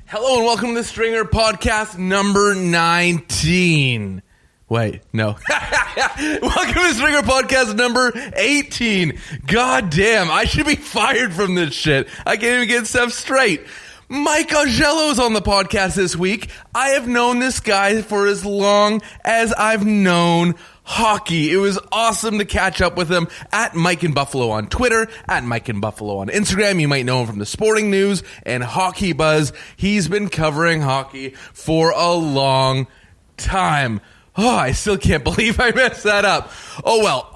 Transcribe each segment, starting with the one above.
Hello and welcome to the Stringer Podcast number 19. Wait, no. Welcome to the Stringer Podcast number 18. God damn, I should be fired from this shit. I can't even get stuff straight. Mike Augello's on the podcast this week. I have known this guy for as long as I've known hockey. It was awesome to catch up with him at Mike in Buffalo on Twitter, at Mike in Buffalo on Instagram. You might know him from the Sporting News and HockeyBuzz. He's been covering hockey for a long time. Oh, I still can't believe I messed that up. Oh well,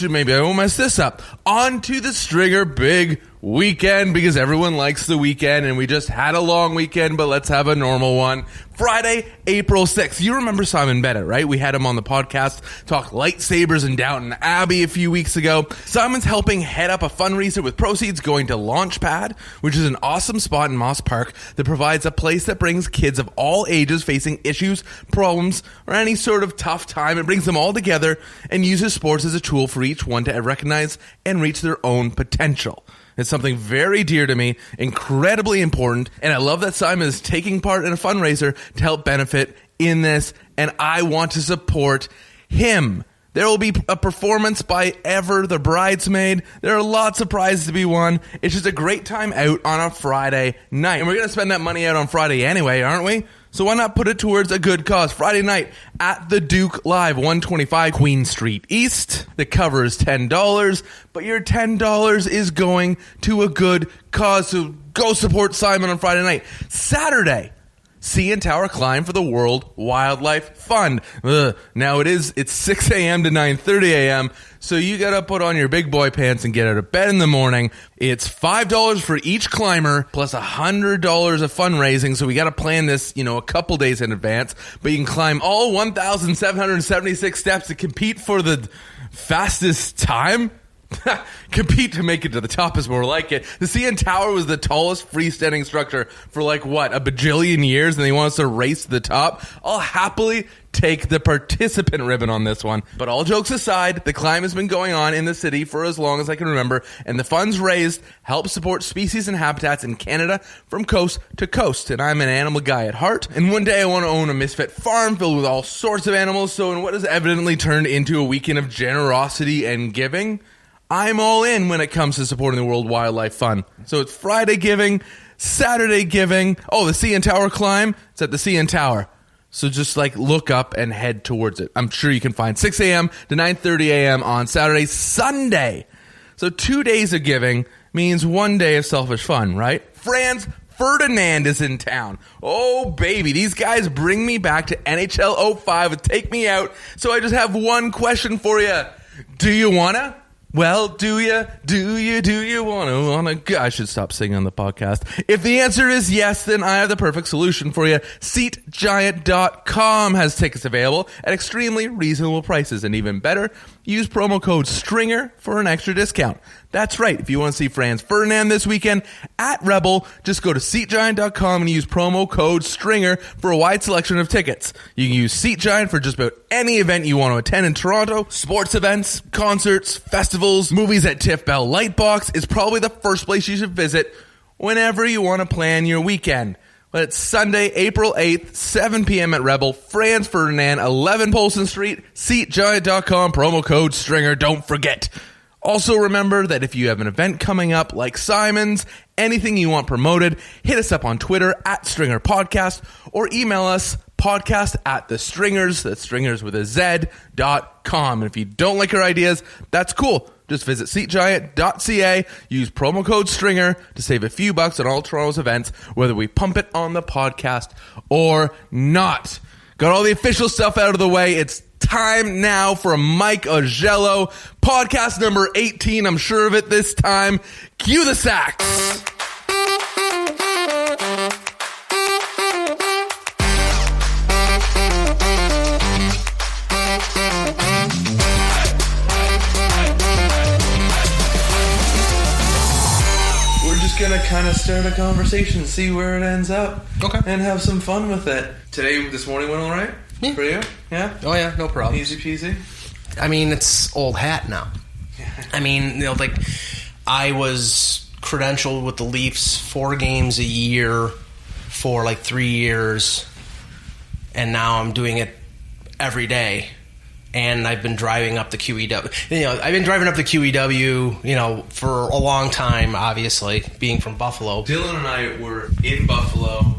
maybe I won't mess this up. On to the Stringer Big Weekend, because everyone likes the weekend, and we just had a long weekend, but let's have a normal one. Friday, April 6th. You remember Simon Bennett, right? We had him on the podcast, talk lightsabers in Downton Abbey a few weeks ago. Simon's helping head up a fundraiser with proceeds going to Launchpad, which is an awesome spot in Moss Park that provides a place that brings kids of all ages facing issues, problems, or any sort of tough time. It brings them all together and uses sports as a tool for each one to recognize and reach their own potential. It's something very dear to me, incredibly important, and I love that Simon is taking part in a fundraiser to help benefit in this, and I want to support him. There will be a performance by Ever, the bridesmaid. There are lots of prizes to be won. It's just a great time out on a Friday night, and we're going to spend that money out on Friday anyway, aren't we? So why not put it towards a good cause? Friday night at the Duke Live, 125 Queen Street East. The cover is $10, but your $10 is going to a good cause. So go support Simon on Friday night. Saturday, CN Tower Climb for the World Wildlife Fund. Now it's 6 a.m. to 9:30 a.m., so you gotta put on your big boy pants and get out of bed in the morning. It's $5 for each climber, plus $100 of fundraising, so we gotta plan this, a couple days in advance, but you can climb all 1,776 steps to compete for the fastest time. Compete to make it to the top is more like it. The CN Tower was the tallest freestanding structure for a bajillion years, and they want us to race to the top. I'll happily take the participant ribbon on this one. But all jokes aside, the climb has been going on in the city for as long as I can remember, and the funds raised help support species and habitats in Canada from coast to coast. And I'm an animal guy at heart, and one day I want to own a misfit farm filled with all sorts of animals, so in what has evidently turned into a weekend of generosity and giving, I'm all in when it comes to supporting the World Wildlife Fund. So it's Friday giving, Saturday giving. Oh, the CN Tower climb. It's at the CN Tower. So just look up and head towards it. I'm sure you can find 6 a.m. to 9:30 a.m. on Saturday, Sunday. So 2 days of giving means 1 day of selfish fun, right? Franz Ferdinand is in town. Oh, baby. These guys bring me back to NHL 05 and take me out. So I just have one question for you. Do you wanna? Well, do you wanna go? I should stop singing on the podcast. If the answer is yes, then I have the perfect solution for you. SeatGiant.com has tickets available at extremely reasonable prices, and even better, use promo code STRINGER for an extra discount. That's right. If you want to see Franz Ferdinand this weekend at Rebel, just go to SeatGiant.com and use promo code STRINGER for a wide selection of tickets. You can use SeatGiant for just about any event you want to attend in Toronto. Sports events, concerts, festivals, movies at Tiff Bell Lightbox is probably the first place you should visit whenever you want to plan your weekend. But it's Sunday, April 8th, 7 p.m. at Rebel, Franz Ferdinand, 11 Polson Street, SeatGiant.com, promo code STRINGER. Don't forget. Also remember that if you have an event coming up like Simon's, anything you want promoted, hit us up on Twitter at Stringer Podcast or email us podcast@thestringers, that's stringers with a Z.com. And if you don't like our ideas, that's cool. Just visit SeatGiant.ca, use promo code STRINGER to save a few bucks on all Toronto's events, whether we pump it on the podcast or not. Got all the official stuff out of the way. It's time now for Mike Augello. Podcast number 18, I'm sure of it this time. Cue the sax. Gonna kind of start a conversation, see where it ends up, and have some fun with it. This morning went all right for you? Yeah. Oh yeah, no problem. Easy peasy. I mean, it's old hat now. I mean, I was credentialed with the Leafs 4 games a year for like 3 years, and now I'm doing it every day. And I've been driving up the QEW. I've been driving up the QEW, for a long time, obviously, being from Buffalo. Dylan and I were in Buffalo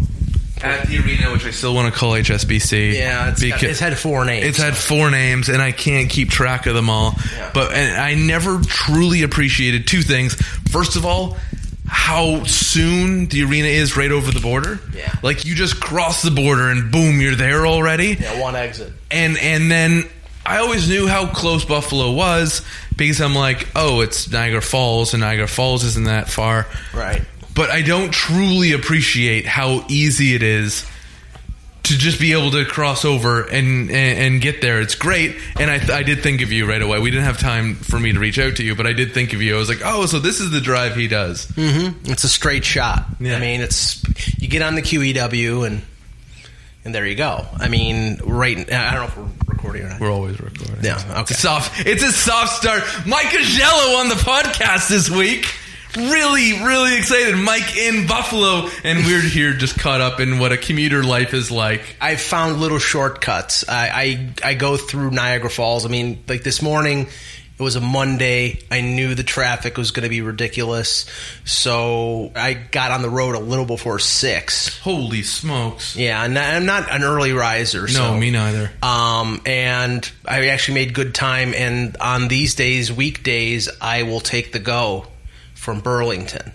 at the arena, which I still want to call HSBC. Yeah, it's had 4 names. It's had 4 names, and I can't keep track of them all. Yeah. And I never truly appreciated 2 things. First of all, how soon the arena is right over the border. Yeah. Like, you just cross the border, and boom, you're there already. Yeah, 1 exit. And then I always knew how close Buffalo was because I'm like, oh, it's Niagara Falls, and Niagara Falls isn't that far. Right. But I don't truly appreciate how easy it is to just be able to cross over and get there. It's great. And I did think of you right away. We didn't have time for me to reach out to you, but I did think of you. I was like, oh, so this is the drive he does. Mm-hmm. It's a straight shot. Yeah. I mean, you get on the QEW and there you go. I mean, I don't know if we're recording or not. We're always recording. Yeah, okay. It's a soft start. Mike Augello on the podcast this week. Really, really excited. Mike in Buffalo, and we're here just caught up in what a commuter life is like. I found little shortcuts. I go through Niagara Falls. I mean, like this morning, it was a Monday. I knew the traffic was going to be ridiculous, so I got on the road a little before 6. Holy smokes. Yeah, and I'm not an early riser. No, me neither. And I actually made good time, and on these days, weekdays, I will take the go from Burlington.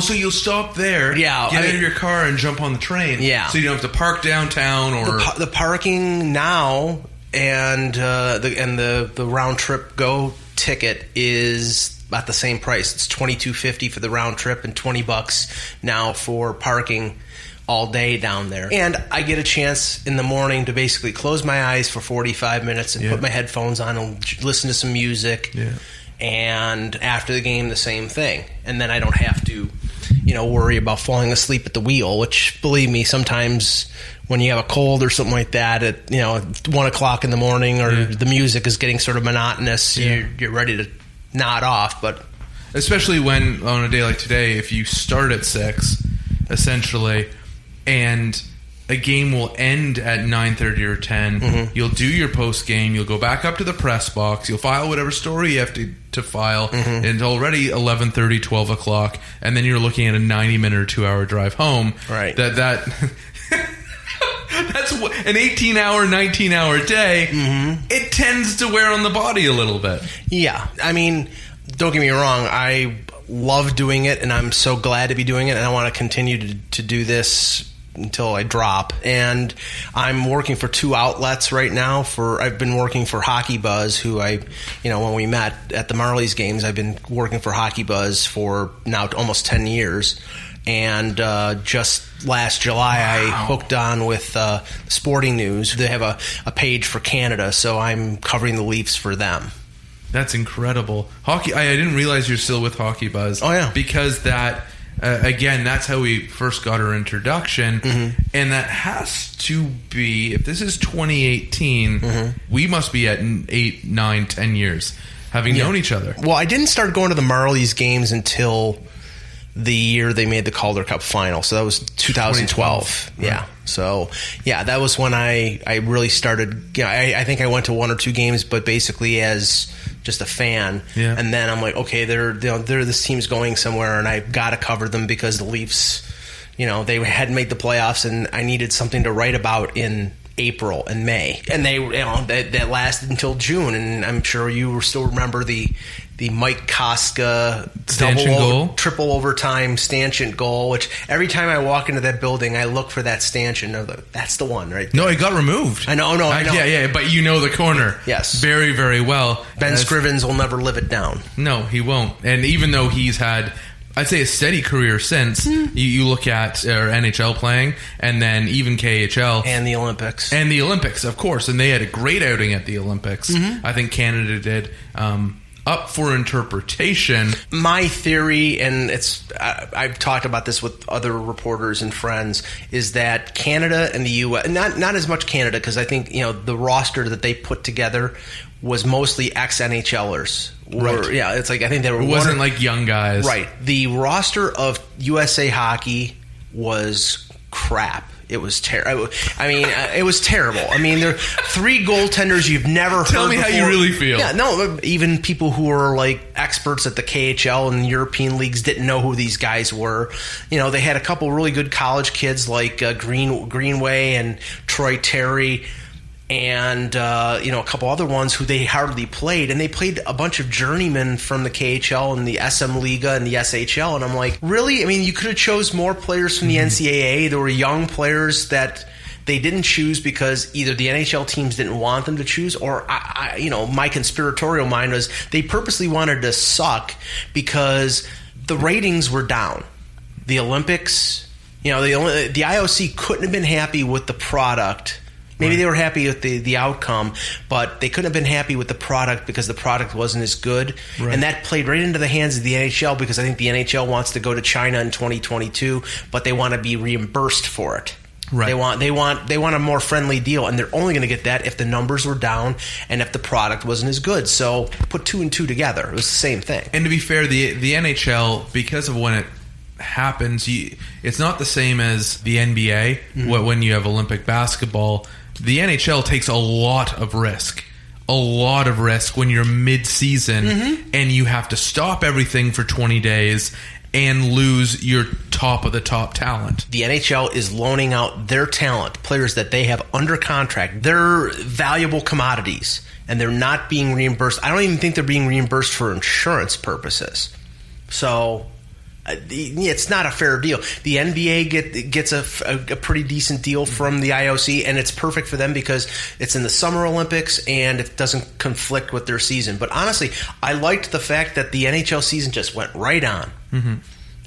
So you'll stop there, yeah, get out of your car and jump on the train. Yeah. So you don't have to park downtown or... The parking now and the round trip go ticket is at the same price. It's $22.50 for the round trip and $20 now for parking all day down there. And I get a chance in the morning to basically close my eyes for 45 minutes and put my headphones on and listen to some music. Yeah. And after the game, the same thing. And then I don't have to, worry about falling asleep at the wheel, which, believe me, sometimes when you have a cold or something like that at, 1 o'clock in the morning or the music is getting sort of monotonous, you're ready to nod off. But especially when, on a day like today, if you start at 6, essentially, and a game will end at 9:30 or 10. You'll do your post game. You'll go back up to the press box. You'll file whatever story you have to file. And it's already 11:30, 12 o'clock, and then you're looking at a 90-minute or 2-hour drive home. Right. That that's an 18-hour, 19-hour day. It tends to wear on the body a little bit. Yeah, I mean, don't get me wrong. I love doing it, and I'm so glad to be doing it, and I want to continue to do this until I drop. And I'm working for 2 outlets right now. I've been working for HockeyBuzz, who when we met at the Marlies games, I've been working for HockeyBuzz for now almost 10 years. And just last July, I hooked on with Sporting News. They have a page for Canada, so I'm covering the Leafs for them. That's incredible. I didn't realize you're still with HockeyBuzz. Oh, yeah. Because that... again, that's how we first got our introduction, and that has to be, if this is 2018, we must be at 8, 9, 10 years having known each other. Well, I didn't start going to the Marlies games until the year they made the Calder Cup final, so that was 2012. Right. Yeah. So, that was when I really started. I think I went to 1 or 2 games, but basically as just a fan. Yeah. And then I'm like, okay, this team's going somewhere, and I've got to cover them because the Leafs, they hadn't made the playoffs, and I needed something to write about in April and May, and that lasted until June. And I'm sure you still remember the Mike Koska triple overtime stanchion goal, which every time I walk into that building, I look for that stanchion. That's the one, right? No, it got removed. I know. Yeah, but you know the corner. Yes. Very, very well. Ben Scrivens will never live it down. No, he won't. And even though he's had, I'd say, a steady career since, you look at NHL playing, and then even KHL. And the Olympics. And the Olympics, of course. And they had a great outing at the Olympics. I think Canada did. Up for interpretation. My theory, and I've talked about this with other reporters and friends, is that Canada and the U.S., not as much Canada, because I think the roster that they put together was mostly ex-NHLers. Right. Yeah, it's like I think they were. It wasn't like young guys. Right. The roster of USA Hockey was crap. It was terrible. I mean, it was terrible. I mean, there are 3 goaltenders you've never heard Tell me before. how you really feel. Yeah, no, even people who are like experts at the KHL and European leagues didn't know who these guys were. You know, they had a couple really good college kids like Greenway and Troy Terry, and a couple other ones who they hardly played, and they played a bunch of journeymen from the KHL and the SM Liga and the SHL, and I'm like, really? I mean, you could have chose more players from the NCAA. There were young players that they didn't choose because either the NHL teams didn't want them to choose, or my conspiratorial mind was they purposely wanted to suck because the ratings were down. The Olympics, the IOC couldn't have been happy with the product. Maybe they were happy with the outcome, but they couldn't have been happy with the product because the product wasn't as good. Right. And that played right into the hands of the NHL because I think the NHL wants to go to China in 2022, but they want to be reimbursed for it. Right. They want a more friendly deal, and they're only going to get that if the numbers were down and if the product wasn't as good. So put 2 and 2 together. It was the same thing. And to be fair, the NHL, because of when it happens, it's not the same as the NBA. When you have Olympic basketball, the NHL takes a lot of risk when you're mid-season and you have to stop everything for 20 days and lose your top of the top talent. The NHL is loaning out their talent, players that they have under contract. They're valuable commodities, and they're not being reimbursed. I don't even think they're being reimbursed for insurance purposes. So it's not a fair deal. The NBA gets a pretty decent deal from the IOC, and it's perfect for them because it's in the Summer Olympics and it doesn't conflict with their season. But honestly, I liked the fact that the NHL season just went right on.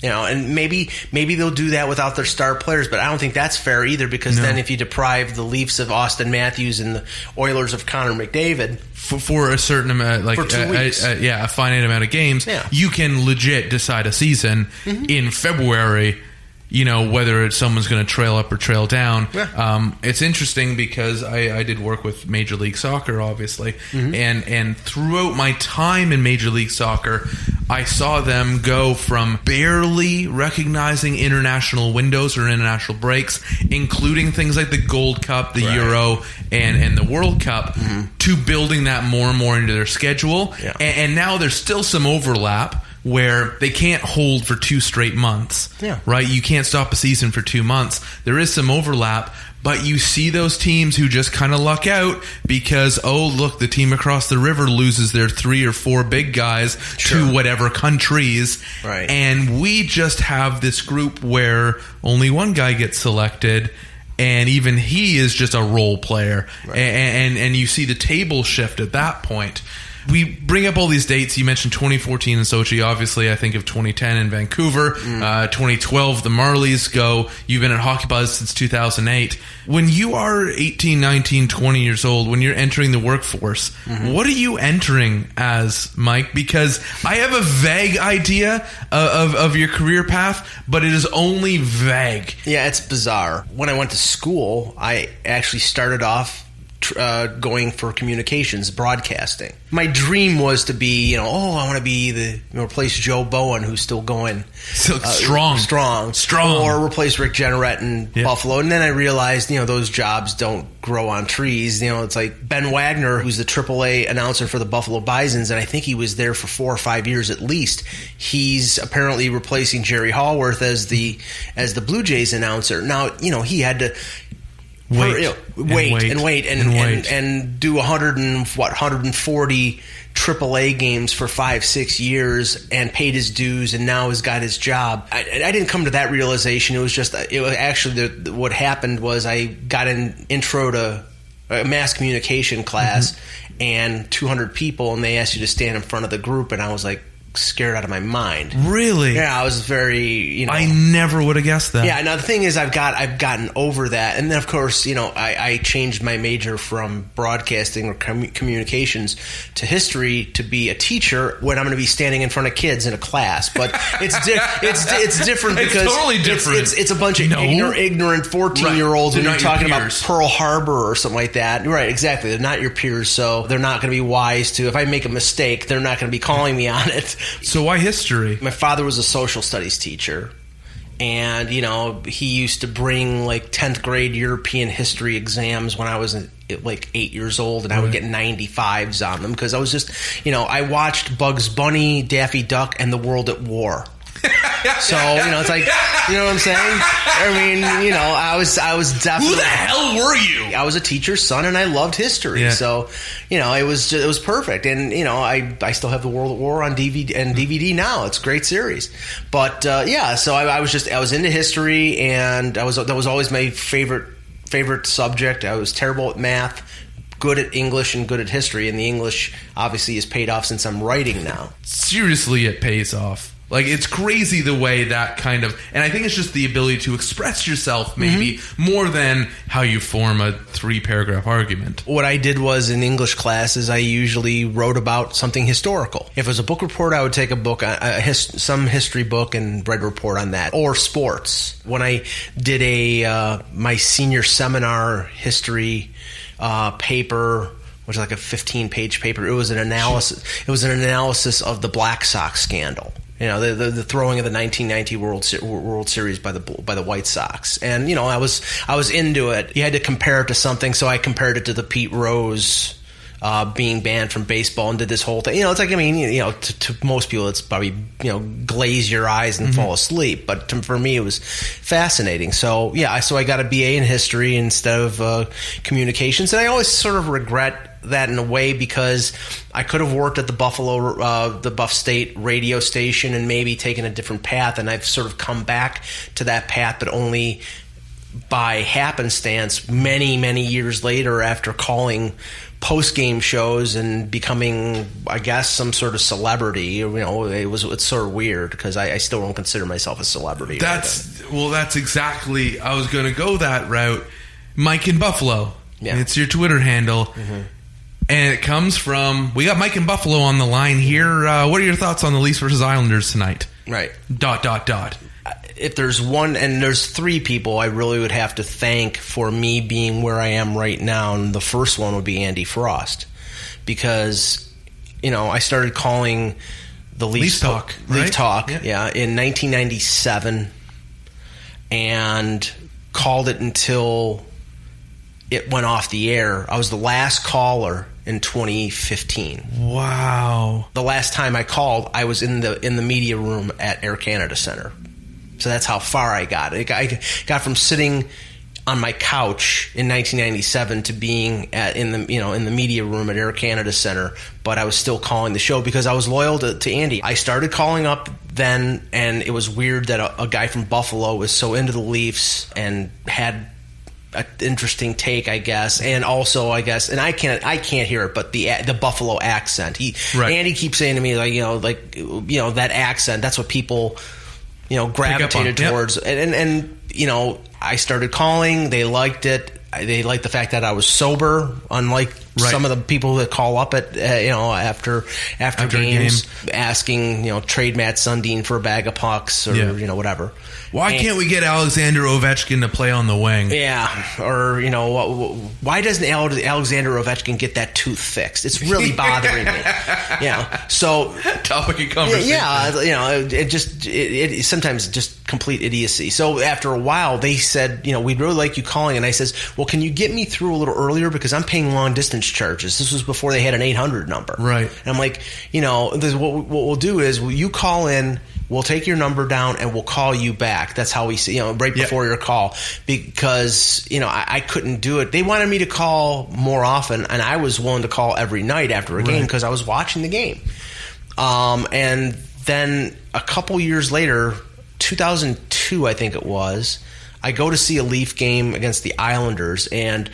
And maybe they'll do that without their star players, but I don't think that's fair either because then if you deprive the Leafs of Austin Matthews and the Oilers of Connor McDavid for a certain amount, like for 2 weeks. A finite amount of games, you can legit decide a season in February. Whether someone's going to trail up or trail down. It's interesting because I did work with Major League Soccer, obviously, and throughout my time in Major League Soccer, I saw them go from barely recognizing international windows or international breaks, including things like the Gold Cup, the Euro, and the World Cup, to building that more and more into their schedule. And now there's still some overlap where they can't hold for 2 straight months, right? You can't stop a season for 2 months. There is some overlap, but you see those teams who just kind of luck out because, look, the team across the river loses their 3 or 4 big guys to whatever countries. Right. And we just have this group where only one guy gets selected, and even he is just a role player. Right. And you see the table shift at that point. We bring up all these dates. You mentioned 2014 in Sochi. Obviously, I think of 2010 in Vancouver. 2012, the Marlies go. You've been at HockeyBuzz since 2008. When you are 18, 19, 20 years old, when you're entering the workforce, what are you entering as, Mike? Because I have a vague idea of your career path, but it is only vague. Yeah, it's bizarre. When I went to school, I actually started off going for communications, broadcasting. My dream was to be, I want to be replace Joe Bowen, who's still going. So strong. Or replace Rick Jenneret in Buffalo. And then I realized, those jobs don't grow on trees. It's like Ben Wagner, who's the AAA announcer for the Buffalo Bisons, and I think he was there for 4 or 5 years at least. He's apparently replacing Jerry Hallworth as the Blue Jays announcer. Now, he had to wait and do 140 AAA games for 5-6 years and paid his dues and now has got his job. I didn't come to that realization. It was actually what happened was I got an intro to a mass communication class and 200 people, and they asked you to stand in front of the group, and I was like scared out of my mind. Really? Yeah, I was very, I never would have guessed that. Yeah, now the thing is I've gotten over that. And then, of course, I changed my major from broadcasting or communications to history to be a teacher when I'm going to be standing in front of kids in a class. But it's different because it's totally different. It's a bunch of ignorant 14-year-olds when you're talking about peers. Pearl Harbor or something like that. Right, exactly. They're not your peers, so they're not going to be wise to, if I make a mistake, they're not going to be calling me on it. So why history? My father was a social studies teacher, And, he used to bring, 10th grade European history exams when I was, 8 years old, and I would get 95s on them because I was just, I watched Bugs Bunny, Daffy Duck, and The World at War. So, it's like, you know what I'm saying? I mean, I was definitely... Who the hell were you? I was a teacher's son, and I loved history. Yeah. So, it was perfect. And, I still have The World at War on DVD now. It's a great series. But, so I was into history, and that was always my favorite subject. I was terrible at math, good at English, and good at history. And the English, obviously, has paid off since I'm writing now. Seriously, it pays off. It's crazy the way that kind of... And I think it's just the ability to express yourself maybe more than how you form a 3-paragraph argument. What I did was in English classes, I usually wrote about something historical. If it was a book report, I would take a book, some history book, and write a report on that. Or sports. When I did my senior seminar history paper, which was like a 15-page paper, it was an analysis. It was an analysis of the Black Sox scandal. The throwing of the 1990 World Series by the White Sox, and I was into it. You had to compare it to something, so I compared it to the Pete Rose being banned from baseball, and did this whole thing. It's like, to most people, it's probably glaze your eyes and fall asleep, but for me, it was fascinating. So I got a BA in history instead of communications, and I always sort of regret that in a way because I could have worked at the Buff State radio station and maybe taken a different path, and I've sort of come back to that path, but only by happenstance many, many years later after calling post-game shows and becoming, I guess, some sort of celebrity. It's sort of weird because I still don't consider myself a celebrity. That's exactly, I was going to go that route. Mike in Buffalo. Yeah. It's your Twitter handle. Mm-hmm. And it comes from... We got Mike in Buffalo on the line here. What are your thoughts on the Leafs versus Islanders tonight? Right. ... If there's one... And there's 3 people I really would have to thank for me being where I am right now. And the first one would be Andy Frost. Because, I started calling the Leafs Talk. Leaf Talk, yeah, in 1997. And called it until it went off the air. I was the last caller in 2015. Wow. The last time I called, I was in the media room at Air Canada Center. So that's how far I got. I got from sitting on my couch in 1997 to being in the media room at Air Canada Center, but I was still calling the show because I was loyal to Andy. I started calling up then, and it was weird that a guy from Buffalo was so into the Leafs and had an interesting take, I guess, and also I guess, and I can't hear it, but the Buffalo accent. Andy keeps saying to me that accent. That's what people gravitated towards, and I started calling. They liked it. They liked the fact that I was sober, unlike some of the people that call up at after games asking trade Matt Sundin for a bag of pucks or whatever. Why can't we get Alexander Ovechkin to play on the wing? Yeah, or why doesn't Alexander Ovechkin get that tooth fixed? It's really bothering me. So topic of conversation. It sometimes just complete idiocy. So after a while, they said, we'd really like you calling, and I says, well, can you get me through a little earlier because I'm paying long distance charges. This was before they had an 800 number, right? And I'm like, what we'll do is you call in. We'll take your number down and we'll call you back. That's how we see, right before your call, because, I couldn't do it. They wanted me to call more often, and I was willing to call every night after a game because I was watching the game. And then a couple years later, 2002, I think it was, I go to see a Leaf game against the Islanders, and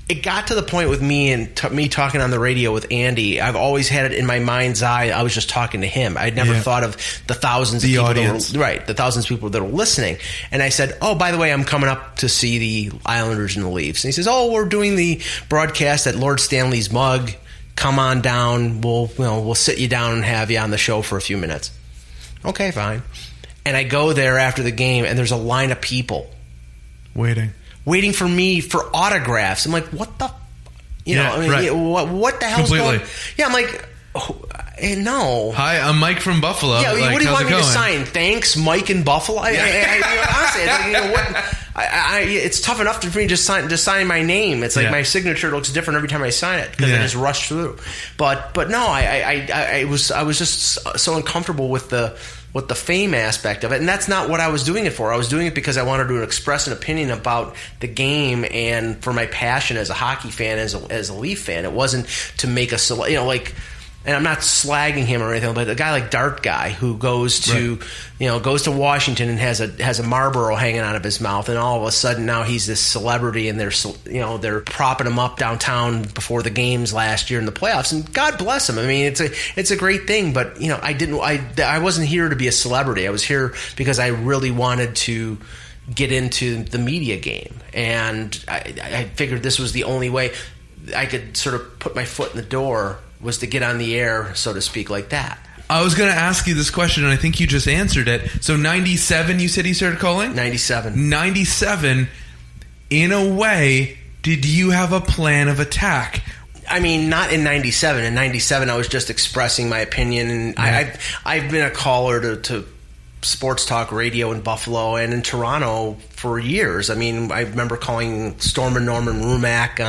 it got to the point with me and me talking on the radio with Andy. I've always had it in my mind's eye. I was just talking to him. I'd never thought of the thousands of people the thousands of people that were listening. And I said, "Oh, by the way, I'm coming up to see the Islanders and the Leafs." And he says, "Oh, we're doing the broadcast at Lord Stanley's Mug. Come on down. We'll sit you down and have you on the show for a few minutes." Okay, fine. And I go there after the game, and there's a line of people waiting for me for autographs. I'm like, what the, what the hell's going on? Yeah, I'm like, No. Hi, I'm Mike from Buffalo. Yeah, like, what do you want me to going? sign? Thanks, Mike in Buffalo. Honestly, it's tough enough for me to sign my name. It's like my signature looks different every time I sign it because I just rush through. But no, I was just so uncomfortable with the fame aspect of it, and that's not what I was doing it for. I was doing it because I wanted to express an opinion about the game and for my passion as a hockey fan, as a Leaf fan. It wasn't to make and I'm not slagging him or anything, but a guy like Dart Guy who goes to Washington and has a Marlboro hanging out of his mouth, and all of a sudden now he's this celebrity, and they're propping him up downtown before the games last year in the playoffs, and God bless him. I mean, it's a great thing, but I wasn't here to be a celebrity. I was here because I really wanted to get into the media game, and I figured this was the only way I could sort of put my foot in the door, was to get on the air, so to speak, like that. I was going to ask you this question, and I think you just answered it. So 97, you said you started calling? 97. 97, in a way, did you have a plan of attack? I mean, not in 97. In 97, I was just expressing my opinion, and I've been a caller to sports talk radio in Buffalo and in Toronto for years. I mean, I remember calling Storm and Norman Rumack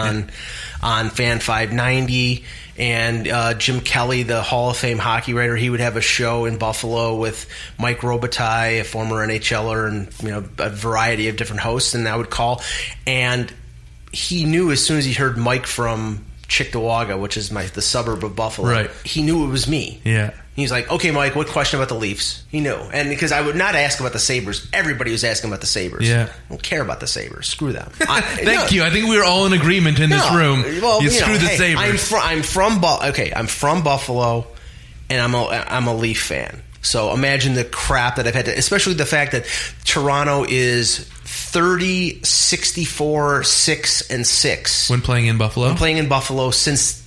on Fan 590, and Jim Kelly, the Hall of Fame hockey writer, he would have a show in Buffalo with Mike Robitaille, a former NHLer, and a variety of different hosts, and I would call, and he knew as soon as he heard Mike from Cheektowaga, which is the suburb of Buffalo, right, he knew it was me. Yeah. He's like, okay, Mike, what question about the Leafs? He knew. And because I would not ask about the Sabres. Everybody was asking about the Sabres. Yeah. I don't care about the Sabres. Screw them. Thank you. I think we were all in agreement in this room. Well, screw the Sabres. I'm from Buffalo, and I'm a Leaf fan. So imagine the crap that I've had to, especially the fact that Toronto is 30, 64, 6, and 6. When playing in Buffalo? Playing in Buffalo since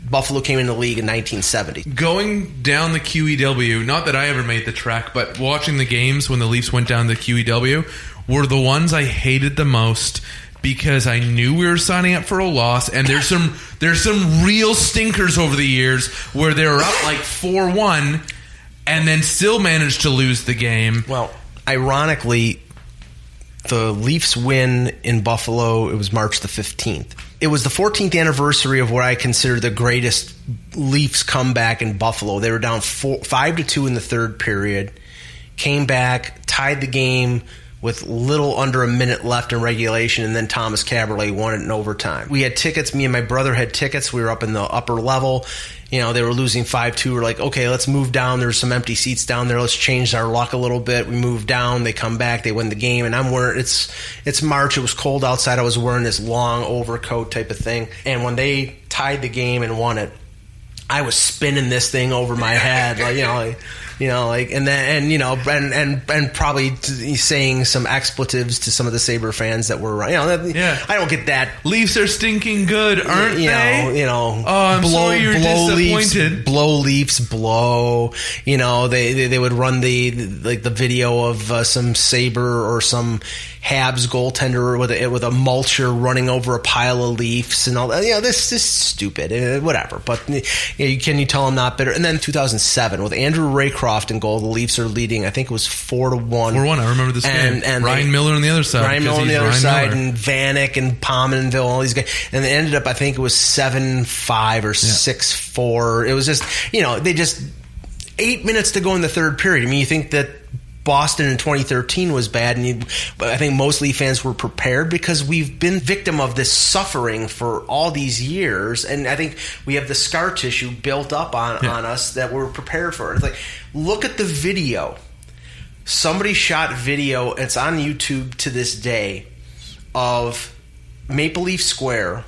Buffalo came in the league in 1970. Going down the QEW, not that I ever made the trek, but watching the games when the Leafs went down the QEW were the ones I hated the most, because I knew we were signing up for a loss, and there's some real stinkers over the years where they were up like 4-1 and then still managed to lose the game. Well, ironically, the Leafs win in Buffalo, it was March the 15th. It was the 14th anniversary of what I consider the greatest Leafs comeback in Buffalo. They were down 5-2 in the third period, came back, tied the game with little under a minute left in regulation, and then Thomas Caberlet won it in overtime. We had tickets. Me and my brother had tickets. We were up in the upper level. They were losing 5-2. We're like, okay, let's move down. There's some empty seats down there. Let's change our luck a little bit. We move down. They come back. They win the game. And I'm wearing, it's March. It was cold outside. I was wearing this long overcoat type of thing. And when they tied the game and won it, I was spinning this thing over my head, and probably saying some expletives to some of the Sabre fans that were, I don't get that. Leafs are stinking good, aren't they? Oh, I'm sorry you're disappointed. Leafs, blow Leafs, blow. They would run the video of some Sabre or some Habs goaltender with a mulcher running over a pile of Leafs and all that. This is stupid. Whatever. But can you tell I'm not bitter? And then 2007 with Andrew Raycroft in goal, the Leafs are leading. I think it was 4-1. 4-1. I remember this game. And Ryan Miller on the other side. Ryan Miller on the other side, and Vanek and Pominville, all these guys. And they ended up, I think it was 7-5 or 6-4. It was just, they just 8 minutes to go in the third period. I mean, you think that Boston in 2013 was bad, but I think most Leaf fans were prepared because we've been victim of this suffering for all these years, and I think we have the scar tissue built up on us that we're prepared for. It's like, look at the video. Somebody shot video, it's on YouTube to this day, of Maple Leaf Square,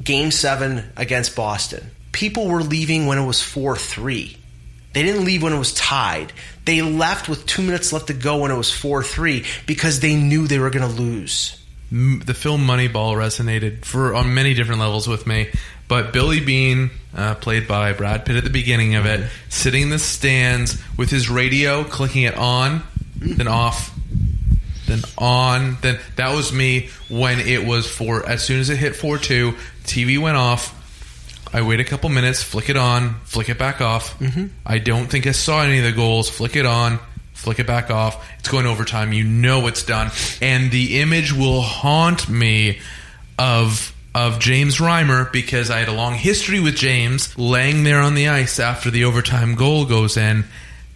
Game 7 against Boston. People were leaving when it was 4-3. They didn't leave when it was tied. They left with 2 minutes left to go when it was 4-3 because they knew they were going to lose. The film Moneyball resonated on many different levels with me. But Billy Beane, played by Brad Pitt at the beginning of it, sitting in the stands with his radio, clicking it on, then off, then on. Then that was me when it was as soon as it hit 4-2, TV went off. I wait a couple minutes, flick it on, flick it back off. I don't think I saw any of the goals. Flick it on, flick it back off. It's going overtime. You know it's done. And the image will haunt me of James Reimer, because I had a long history with James laying there on the ice after the overtime goal goes in.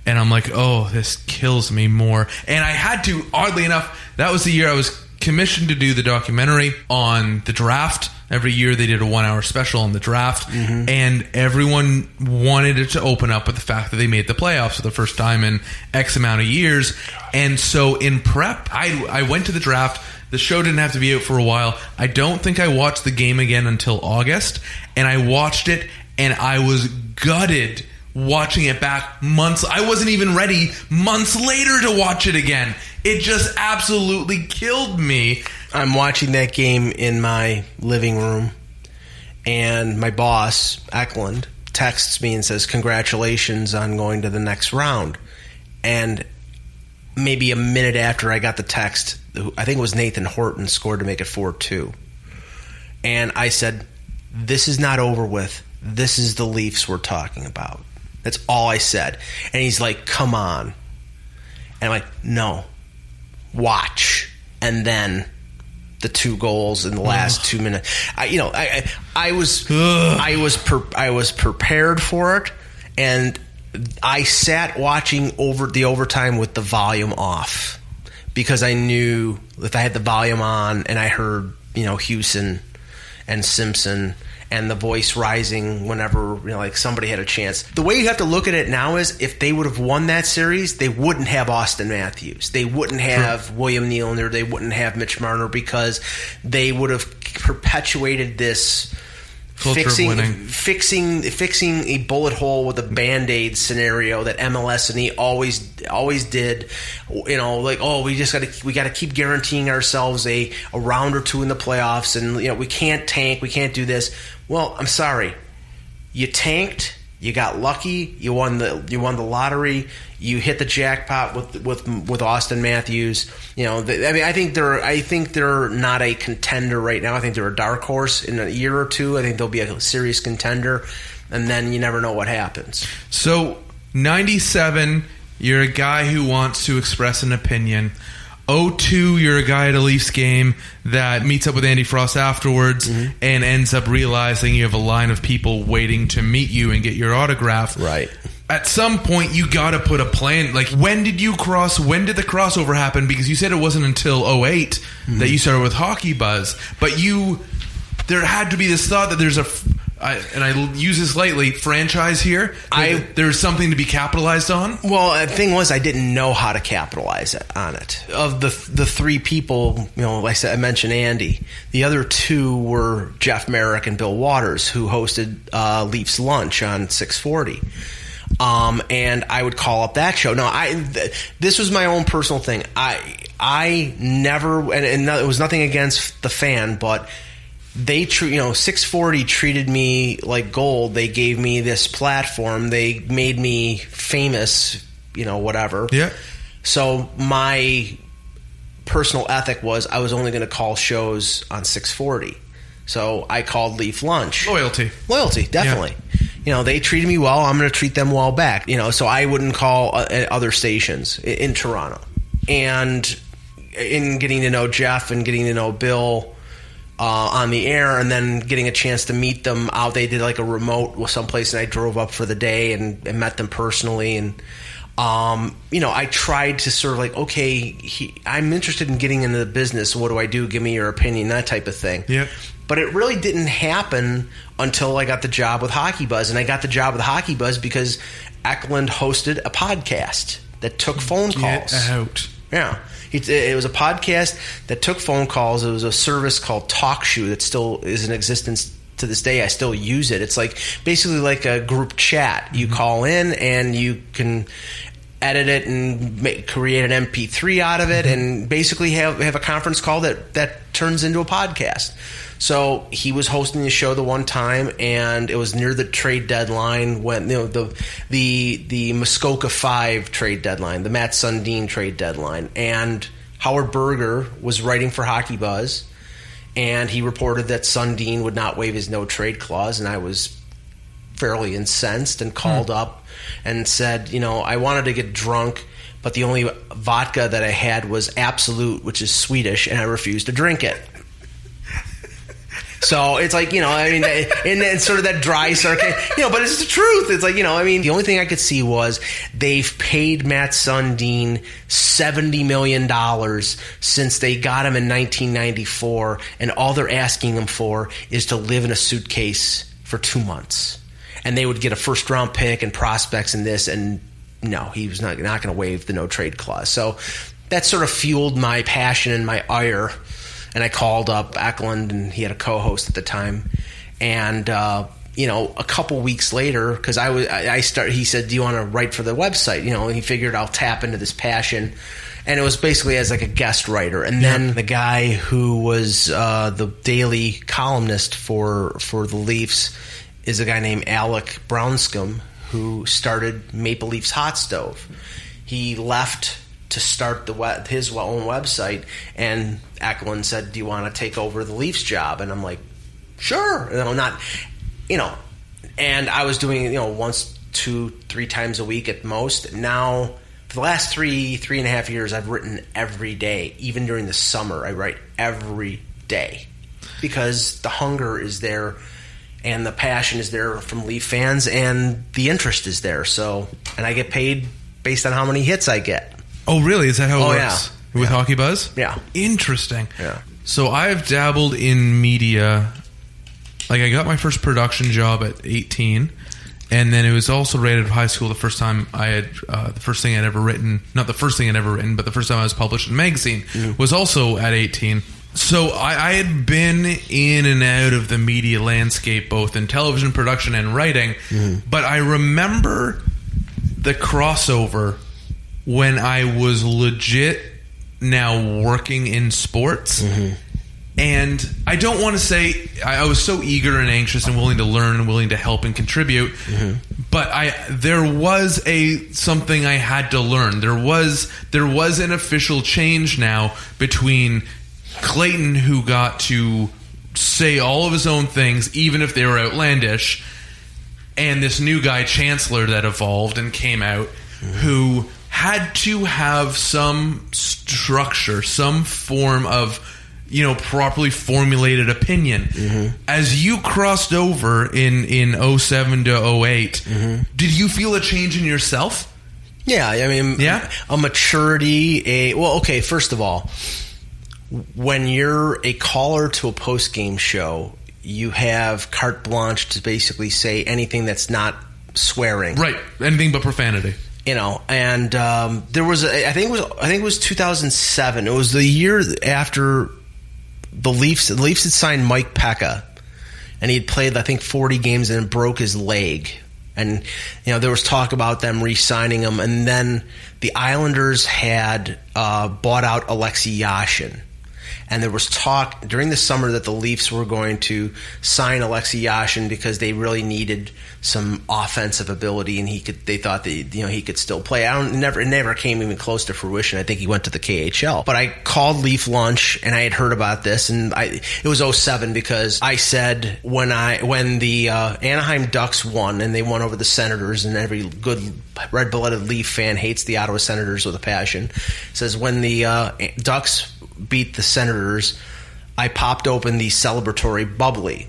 And I'm like, oh, this kills me more. And I had to, oddly enough, that was the year I was commissioned to do the documentary on the draft. Every year they did a 1 hour special on the draft. And everyone wanted it to open up with the fact that they made the playoffs for the first time in X amount of years. And so in prep, I went to the draft. The show didn't have to be out for a while. I don't think I watched the game again until August. And I watched it, and I was gutted watching it back months. I wasn't even ready months later to watch it again. It just absolutely killed me. I'm watching that game in my living room, and my boss, Eklund, texts me and says, congratulations on going to the next round. And maybe a minute after I got the text, I think it was Nathan Horton scored to make it 4-2. And I said, this is not over with. This is the Leafs we're talking about. That's all I said. And he's like, come on. And I'm like, no. Watch. And then the 2 goals in the last 2 minutes. I was prepared for it, and I sat watching over the overtime with the volume off, because I knew if I had the volume on and I heard, Houston and Simpson and the voice rising whenever somebody had a chance. The way you have to look at it now is, if they would have won that series, they wouldn't have Austin Matthews. They wouldn't have William Nylander. They wouldn't have Mitch Marner, because they would have perpetuated this fixing a bullet hole with a Band-Aid scenario that MLS and he always did. We got to keep guaranteeing ourselves a round or 2 in the playoffs, and we can't tank, we can't do this. Well, I'm sorry. You tanked, you got lucky, you won the lottery, you hit the jackpot with Austin Matthews. I think they're not a contender right now. I think they're a dark horse. In a year or 2, I think they'll be a serious contender, and then you never know what happens. So 97, you're a guy who wants to express an opinion. 02, you're a guy at a Leafs game that meets up with Andy Frost afterwards and ends up realizing you have a line of people waiting to meet you and get your autograph. Right. At some point, you got to put a plan. Like, when did the crossover happen? Because you said it wasn't until 08 that you started with HockeyBuzz. But there had to be this thought that there's and I use this lightly, franchise here. There's something to be capitalized on. Well, the thing was, I didn't know how to capitalize on it. Of the 3 people, like I mentioned Andy. The other 2 were Jeff Merrick and Bill Waters, who hosted Leafs Lunch on 640. And I would call up that show. Now, this was my own personal thing. I never, and it was nothing against the fan, but they 640 treated me like gold. They gave me this platform. They made me famous, whatever. Yeah. So my personal ethic was, I was only going to call shows on 640. So I called Leaf Lunch. Loyalty, definitely. Yeah. They treated me well. I'm going to treat them well back. So I wouldn't call other stations in Toronto. And in getting to know Jeff and getting to know Bill on the air, and then getting a chance to meet them out. They did like a remote with someplace, and I drove up for the day and met them personally. And I tried to sort of like, okay, I'm interested in getting into the business. What do I do? Give me your opinion, that type of thing. Yeah. But it really didn't happen until I got the job with HockeyBuzz, and I got the job with HockeyBuzz because Eklund hosted a podcast that took phone calls. Get out. Yeah. It was a podcast that took phone calls. It was a service called TalkShoe that still is in existence to this day. I still use it. It's basically like a group chat. You call in and you can edit it and create an MP3 out of it, and basically have a conference call that turns into a podcast. So he was hosting the show the one time, and it was near the trade deadline when the Muskoka 5 trade deadline, the Matt Sundin trade deadline, and Howard Berger was writing for HockeyBuzz, and he reported that Sundin would not waive his no trade clause, and I was fairly incensed and called up and said, I wanted to get drunk, but the only vodka that I had was Absolute, which is Swedish, and I refused to drink it. So it's like, and sort of that dry sarcasm, but it's the truth. It's like, the only thing I could see was they've paid Matt Sundin $70 million since they got him in 1994, and all they're asking him for is to live in a suitcase for 2 months. And they would get a first-round pick and prospects in this, and no, he was not going to waive the no-trade clause. So that sort of fueled my passion and my ire. And I called up Eklund, and he had a co-host at the time. And, a couple weeks later, because he said, do you want to write for the website? And he figured I'll tap into this passion. And it was basically as like a guest writer. And then the guy who was the daily columnist for the Leafs is a guy named Alec Brownscombe, who started Maple Leafs Hot Stove. He left to start his own website, and Eklund said, do you want to take over the Leafs job? And I'm like, sure. And I was doing, once, 2-3 times a week at most. Now, for the last 3.5 years, I've written every day. Even during the summer, I write every day because the hunger is there and the passion is there from Leaf fans and the interest is there. So, and I get paid based on how many hits I get. Oh, really? Is that how it works? Yeah. With HockeyBuzz? Yeah. Interesting. Yeah. So I've dabbled in media. Like, I got my first production job at 18, and then it was also right out of high school the first time I had, the first thing I'd ever written, not the first thing I'd ever written, but the first time I was published in a magazine was also at 18. So I had been in and out of the media landscape, both in television production and writing, but I remember the crossover when I was legit now working in sports. And I don't want to say I was so eager and anxious and willing to learn and willing to help and contribute, but there was something I had to learn. There was an official change now between Clayton, who got to say all of his own things, even if they were outlandish, and this new guy, Chancellor, that evolved and came out, who had to have some structure, some form of, properly formulated opinion. As you crossed over in 07 to 08, did you feel a change in yourself? Yeah, I mean, a maturity, first of all, when you're a caller to a post-game show, you have carte blanche to basically say anything that's not swearing. Right, anything but profanity. And there was I think it was 2007. It was the year after the Leafs had signed Mike Pekka, and he had played, I think, 40 games and broke his leg. And there was talk about them re-signing him, and then the Islanders had bought out Alexei Yashin. And there was talk during the summer that the Leafs were going to sign Alexei Yashin because they really needed some offensive ability, and they thought that he could still play. It never came even close to fruition. I think he went to the KHL. But I called Leaf Lunch, and I had heard about this, and it was 07 because I said when the Anaheim Ducks won, and they won over the Senators, and every good red-blooded Leaf fan hates the Ottawa Senators with a passion, says when the Ducks beat the Senators, I popped open the celebratory bubbly.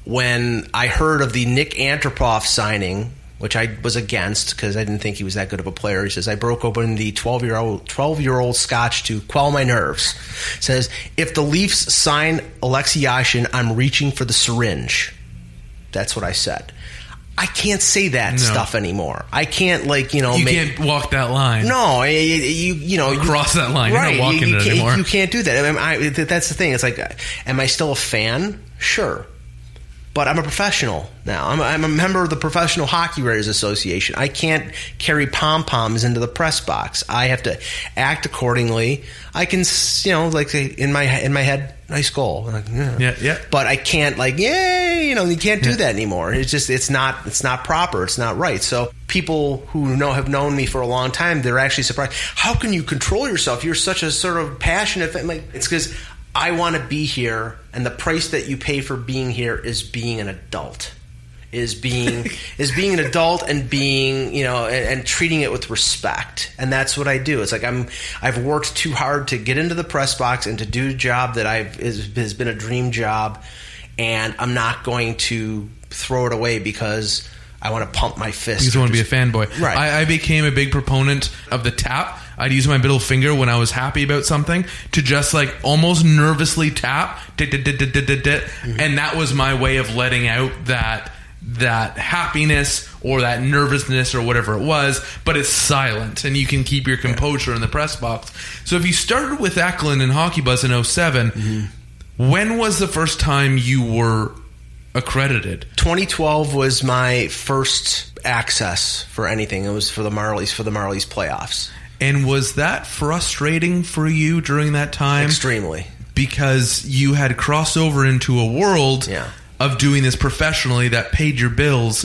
When I heard of the Nick Antropov signing, which I was against because I didn't think he was that good of a player, he says, I broke open the 12-year-old scotch to quell my nerves. Says, if the Leafs sign Alexei Yashin, I'm reaching for the syringe. That's what I said. I can't say that stuff anymore. I can't, You can't walk that line. No, you cross that line. Right, you're not walking it anymore. You can't do that. I mean, that's the thing. It's like, am I still a fan? Sure. But I'm a professional now. I'm a member of the Professional Hockey Writers Association. I can't carry pom-poms into the press box. I have to act accordingly. I can, in my head, nice goal. Yeah. But I can't, you can't do that anymore. It's just, it's not proper. It's not right. So people who have known me for a long time, they're actually surprised. How can you control yourself? You're such a sort of passionate fan. It's because I want to be here, and the price that you pay for being here is being an adult. is being an adult and being, and treating it with respect. And that's what I do. It's like I've worked too hard to get into the press box and to do a job that has been a dream job, and I'm not going to throw it away because I want to pump my fist. Because you want to be a fanboy. Right. I became a big proponent of the tap. I'd use my middle finger when I was happy about something to just like almost nervously tap. And that was my way of letting out that happiness or that nervousness or whatever it was, but it's silent and you can keep your composure in the press box. So if you started with Eklund and HockeyBuzz in 07, when was the first time you were accredited? 2012 was my first access for anything. It was for the Marlies playoffs. And was that frustrating for you during that time? Extremely. Because you had crossed over into a world of doing this professionally that paid your bills,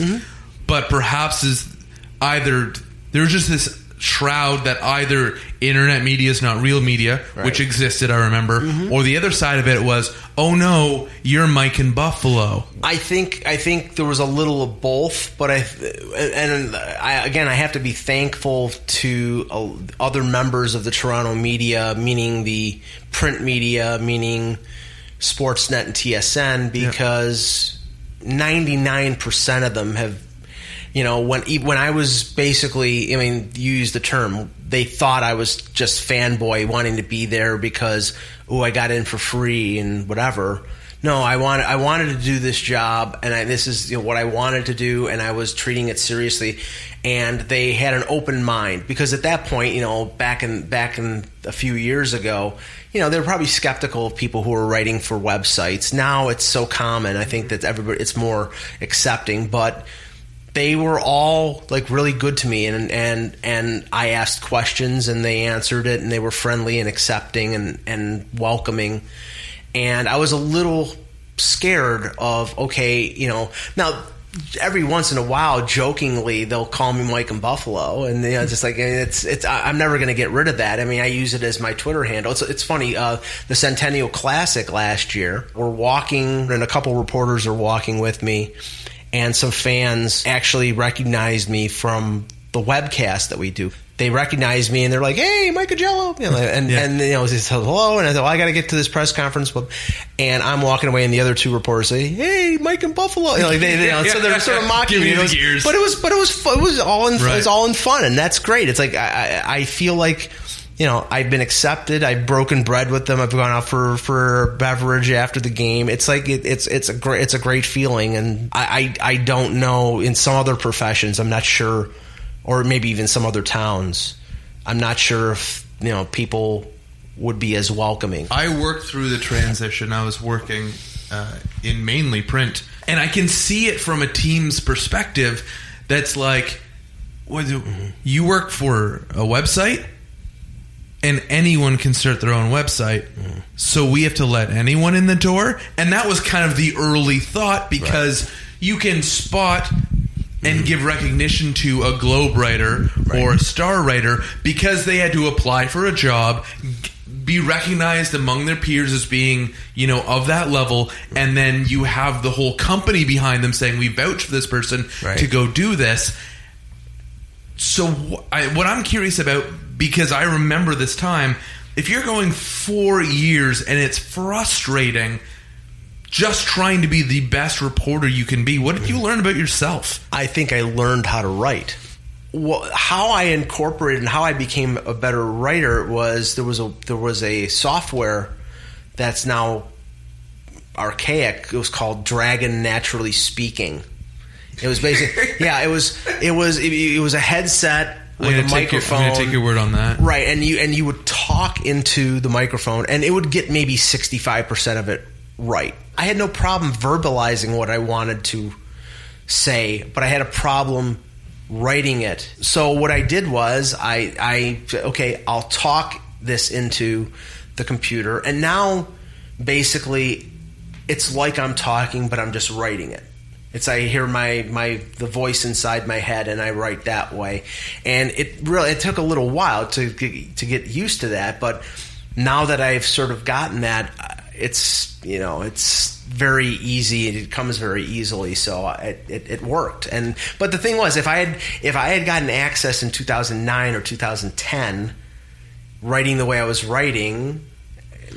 but perhaps is either there's just this shroud that either internet media is not real media, which existed, I remember, or the other side of it was, oh no, you're Mike in Buffalo. I think there was a little of both, but I have to be thankful to other members of the Toronto media, meaning the print media, meaning Sportsnet and TSN, because 99% of them have, when I was basically, you used the term, they thought I was just fanboy wanting to be there because, I got in for free and whatever. No, I wanted to do this job, and this is what I wanted to do, and I was treating it seriously. And they had an open mind, because at that point, back in a few years ago, they were probably skeptical of people who were writing for websites. Now it's so common. I think that it's more accepting, but they were all like really good to me, and I asked questions and they answered it, and they were friendly and accepting and welcoming. And I was a little scared of, now every once in a while, jokingly, they'll call me Mike in Buffalo, and just like it's I'm never going to get rid of that. I use it as my Twitter handle. It's funny. The Centennial Classic last year, we're walking, and a couple reporters are walking with me, and some fans actually recognized me from the webcast that we do. They recognized me and they're like, "Hey, Mike Augello," and they said hello, and I thought, I got to get to this press conference, and I'm walking away, and the other two reporters say, "Hey, Mike in Buffalo," so they're sort of mocking me. But it was all in fun, and that's great. It's like I feel like, I've been accepted. I've broken bread with them. I've gone out for a beverage after the game. It's like it's a great feeling, and I don't know, in some other professions, I'm not sure. Or maybe even some other towns, I'm not sure if people would be as welcoming. I worked through the transition. I was working in mainly print, and I can see it from a team's perspective. That's like, you work for a website, and anyone can start their own website. So we have to let anyone in the door, and that was kind of the early thought, because you can spot and give recognition to a Globe writer or a Star writer because they had to apply for a job, be recognized among their peers as being, of that level, and then you have the whole company behind them saying, we vouch for this person to go do this. So what I'm curious about, because I remember this time, if you're going 4 years and it's frustrating just trying to be the best reporter you can be, what did you learn about yourself? I think I learned how to write. How I incorporated and how I became a better writer was there was a software that's now archaic. It was called Dragon Naturally Speaking. It was basically it was a headset with a microphone. I'm going to take your word on that. Right, and you would talk into the microphone, and it would get maybe 65% of it right. I had no problem verbalizing what I wanted to say, but I had a problem writing it. So what I did was I'll talk this into the computer, and now basically it's like I'm talking, but I'm just writing it. It's I hear the voice inside my head, and I write that way. And it took a little while to get used to that, but now that I've sort of gotten that, it's very easy. It comes very easily, so it worked. But the thing was, if I had gotten access in 2009 or 2010, writing the way I was writing,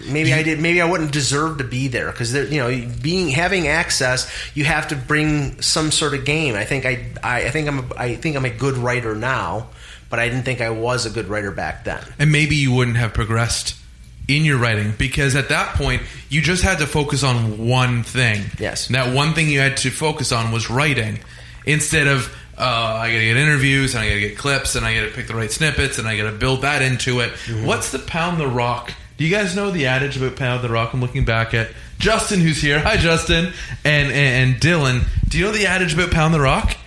maybe I wouldn't deserve to be there, because having access, you have to bring some sort of game. I think I'm a good writer now, but I didn't think I was a good writer back then. And maybe you wouldn't have progressed in your writing, because at that point you just had to focus on one thing. Yes. And that one thing you had to focus on was writing, instead of I gotta get interviews and I gotta get clips and I gotta pick the right snippets and I gotta build that into it. Mm-hmm. What's the pound the rock? Do you guys know the adage about pound the rock? I'm looking back at Justin, who's here. Hi, Justin. And Dylan. Do you know the adage about pound the rock?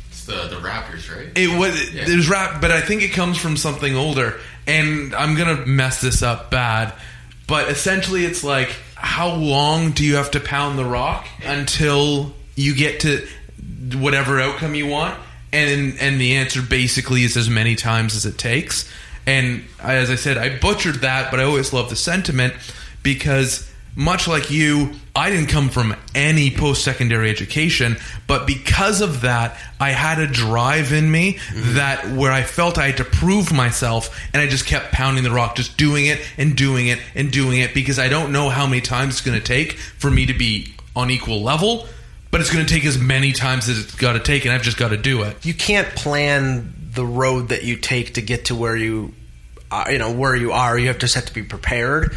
It's the Raptors, right? There's rap, but I think it comes from something older. And I'm going to mess this up bad. But essentially it's like, how long do you have to pound the rock until you get to whatever outcome you want? And the answer basically is as many times as it takes. And as I said, I butchered that, but I always love the sentiment, because much like you, I didn't come from any post-secondary education, but because of that, I had a drive in me that where I felt I had to prove myself, and I just kept pounding the rock, just doing it and doing it and doing it, because I don't know how many times it's going to take for me to be on equal level, but it's going to take as many times as it's got to take, and I've just got to do it. You can't plan the road that you take to get to where you are. You just have to be prepared.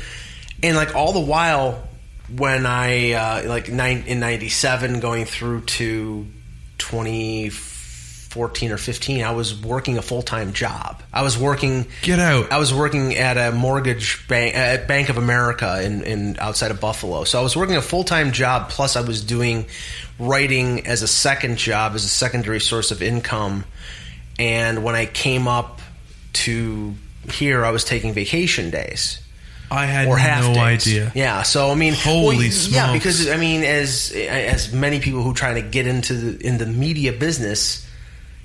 And like all the while, when I in 97 going through to 2014 or 15, I was working a full-time job. I was working at a mortgage bank, at Bank of America in outside of Buffalo. So I was working a full-time job, plus I was doing writing as a second job, as a secondary source of income. And when I came up to here, I was taking vacation days. I had no idea. Yeah, so I mean, holy smokes! Yeah, because I mean, as many people who try to get into the media business,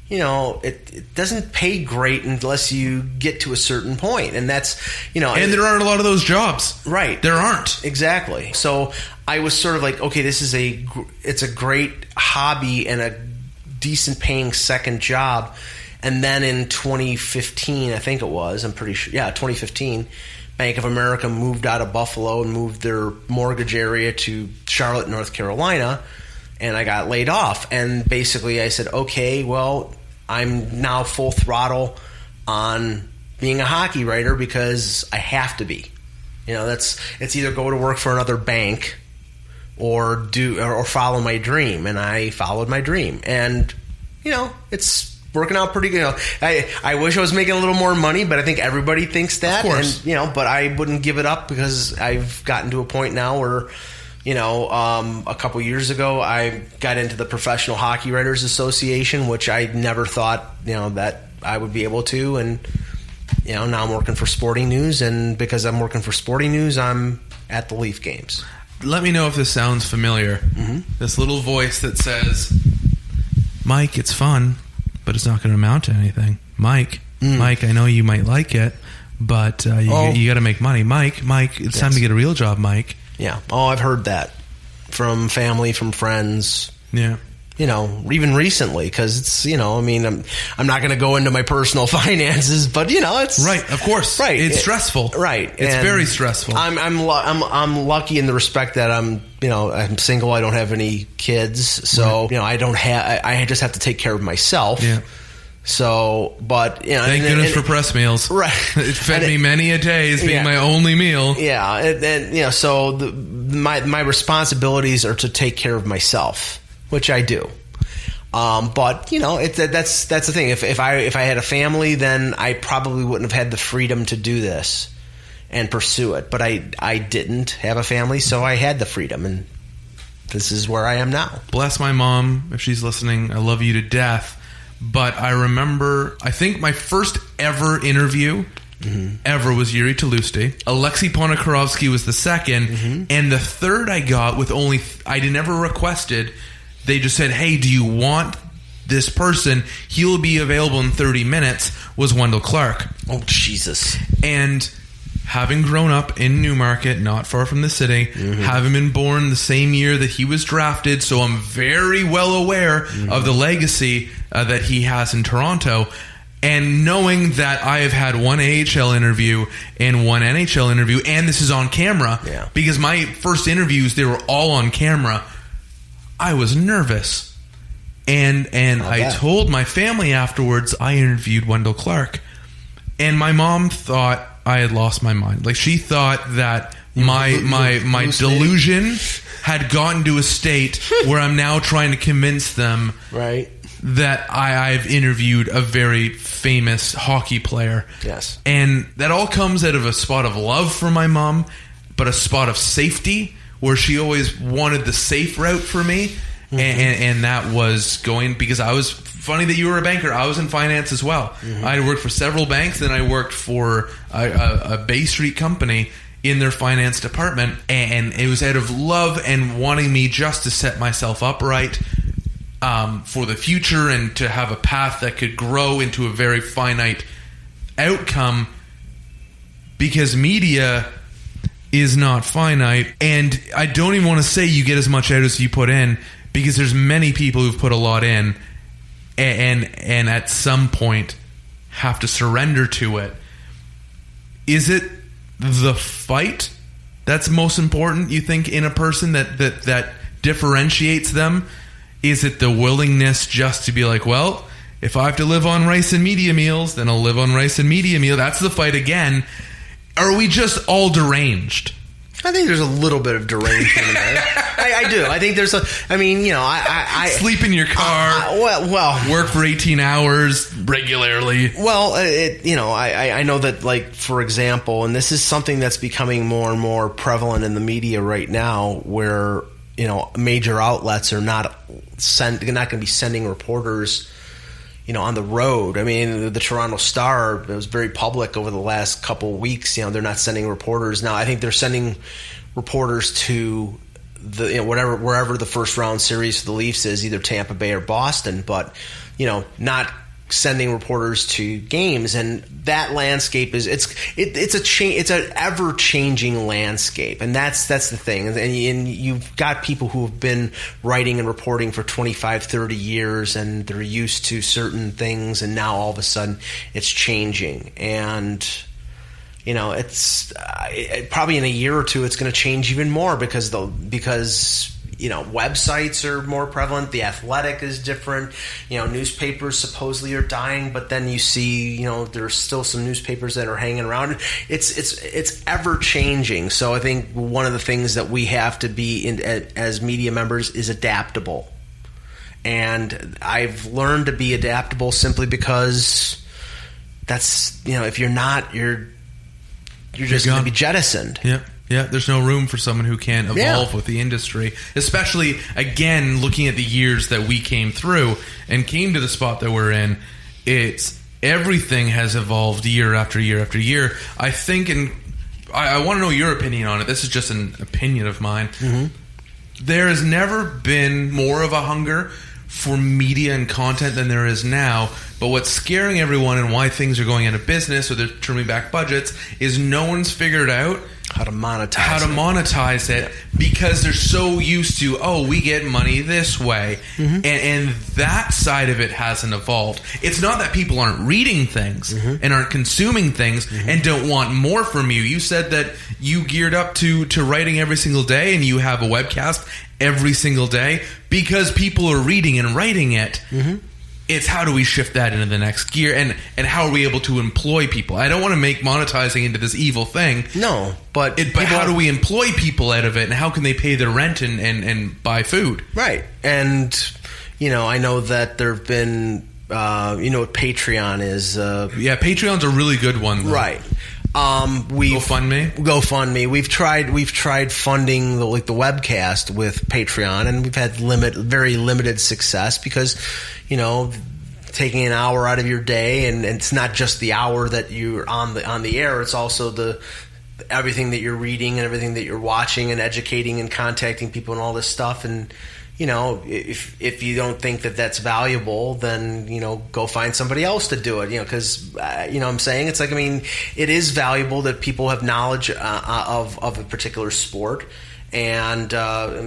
it doesn't pay great unless you get to a certain point, and that's And there aren't a lot of those jobs, right? There aren't, exactly. So I was sort of like, okay, this is it's a great hobby and a decent paying second job. And then in 2015, I think it was, I'm pretty sure, 2015, Bank of America moved out of Buffalo and moved their mortgage area to Charlotte, North Carolina, and I got laid off. And basically I said, okay, well, I'm now full throttle on being a hockey writer because I have to be. It's either go to work for another bank or follow my dream. And I followed my dream. And, it's working out pretty good. I wish I was making a little more money, but I think everybody thinks that. Of course. And, but I wouldn't give it up, because I've gotten to a point now where, a couple years ago, I got into the Professional Hockey Writers Association, which I never thought, that I would be able to. And, now I'm working for Sporting News. And because I'm working for Sporting News, I'm at the Leaf games. Let me know if this sounds familiar. Mm-hmm. This little voice that says, Mike, it's fun, but it's not going to amount to anything. Mike, I know you might like it, but you got to make money. Mike, it's time to get a real job, Mike. Yeah. Oh, I've heard that from family, from friends. Yeah. Even recently, because it's, I'm not going to go into my personal finances, but it's right. Of course, right. It's stressful, right? It's very stressful. I'm lucky in the respect that I'm single. I don't have any kids, so I just have to take care of myself. Yeah. So, but thank goodness for press meals. Right. It fed me many a day as being my only meal. Yeah, and so my responsibilities are to take care of myself, which I do. But that's the thing. If I had a family, then I probably wouldn't have had the freedom to do this and pursue it. But I didn't have a family, so I had the freedom, and this is where I am now. Bless my mom, if she's listening. I love you to death. But I remember, I think my first ever interview ever was Yuri Talusti. Alexei Ponikarovsky was the second, and the third I got with I never requested. They just said, hey, do you want this person? He'll be available in 30 minutes, was Wendell Clark. Oh, Jesus. And having grown up in Newmarket, not far from the city, having been born the same year that he was drafted, so I'm very well aware of the legacy that he has in Toronto. And knowing that I have had one AHL interview and one NHL interview, and this is on camera, because my first interviews, they were all on camera, I was nervous. And I told my family afterwards I interviewed Wendell Clark. And my mom thought I had lost my mind. Like, she thought that my delusion had gotten to a state where I'm now trying to convince them that I've interviewed a very famous hockey player. Yes. And that all comes out of a spot of love for my mom, but a spot of safety where she always wanted the safe route for me. And that was going, because I was, funny that you were a banker, I was in finance as well. I had worked for several banks, then I worked for a Bay Street company in their finance department, and it was out of love and wanting me just to set myself up right for the future and to have a path that could grow into a very finite outcome, because media is not finite. And I don't even want to say you get as much out as you put in, because there's many people who've put a lot in and at some point have to surrender to it. Is it the fight that's most important, you think, in a person that differentiates them? Is it the willingness just to be like, well, if I have to live on rice and media meals, then I'll live on rice and media meal? That's the fight again. Are we just all deranged? I think there's a little bit of derangement in there. I do. I think there's I sleep in your car. Well, work for 18 hours regularly. Well, I know that, like, for example, and this is something that's becoming more and more prevalent in the media right now, where, major outlets are not going to be sending reporters, on the road. I mean, the Toronto Star, it was very public over the last couple of weeks. They're not sending reporters now. I think they're sending reporters to the wherever the first round series for the Leafs is, either Tampa Bay or Boston, but not sending reporters to games. And that landscape is it's an ever changing landscape, and that's the thing. And you've got people who have been writing and reporting for 25-30 years, and they're used to certain things, and now all of a sudden it's changing. And it's probably in a year or two it's going to change even more, because websites are more prevalent. The Athletic is different. Newspapers supposedly are dying, but then you see, there's still some newspapers that are hanging around. It's ever changing. So I think one of the things that we have to be as media members is adaptable. And I've learned to be adaptable simply because that's, if you're not, you're just going to be jettisoned. Yeah, there's no room for someone who can't evolve with the industry, especially, again, looking at the years that we came through and came to the spot that we're in. Everything has evolved year after year after year. I think, and I want to know your opinion on it. This is just an opinion of mine. There has never been more of a hunger for media and content than there is now. But what's scaring everyone and why things are going out of business or they're trimming back budgets is no one's figured out how to monetize it, because they're so used to, we get money this way. And that side of it hasn't evolved. It's not that people aren't reading things and aren't consuming things and don't want more from you. You said that you geared up to writing every single day, and you have a webcast every single day because people are reading and writing it. It's how do we shift that into the next gear, and how are we able to employ people? I don't want to make monetizing into this evil thing. No, but how do we employ people out of it, and how can they pay their rent and buy food? Right. And I know that there have been what Patreon is. Patreon's a really good one, though. Right. GoFundMe. We've tried funding the webcast with Patreon, and we've had very limited success because, taking an hour out of your day, and it's not just the hour that you're on the air. It's also everything that you're reading and everything that you're watching and educating and contacting people and all this stuff. And if you don't think that that's valuable, then, go find somebody else to do it, because, I'm saying it's like, it is valuable that people have knowledge of a particular sport. And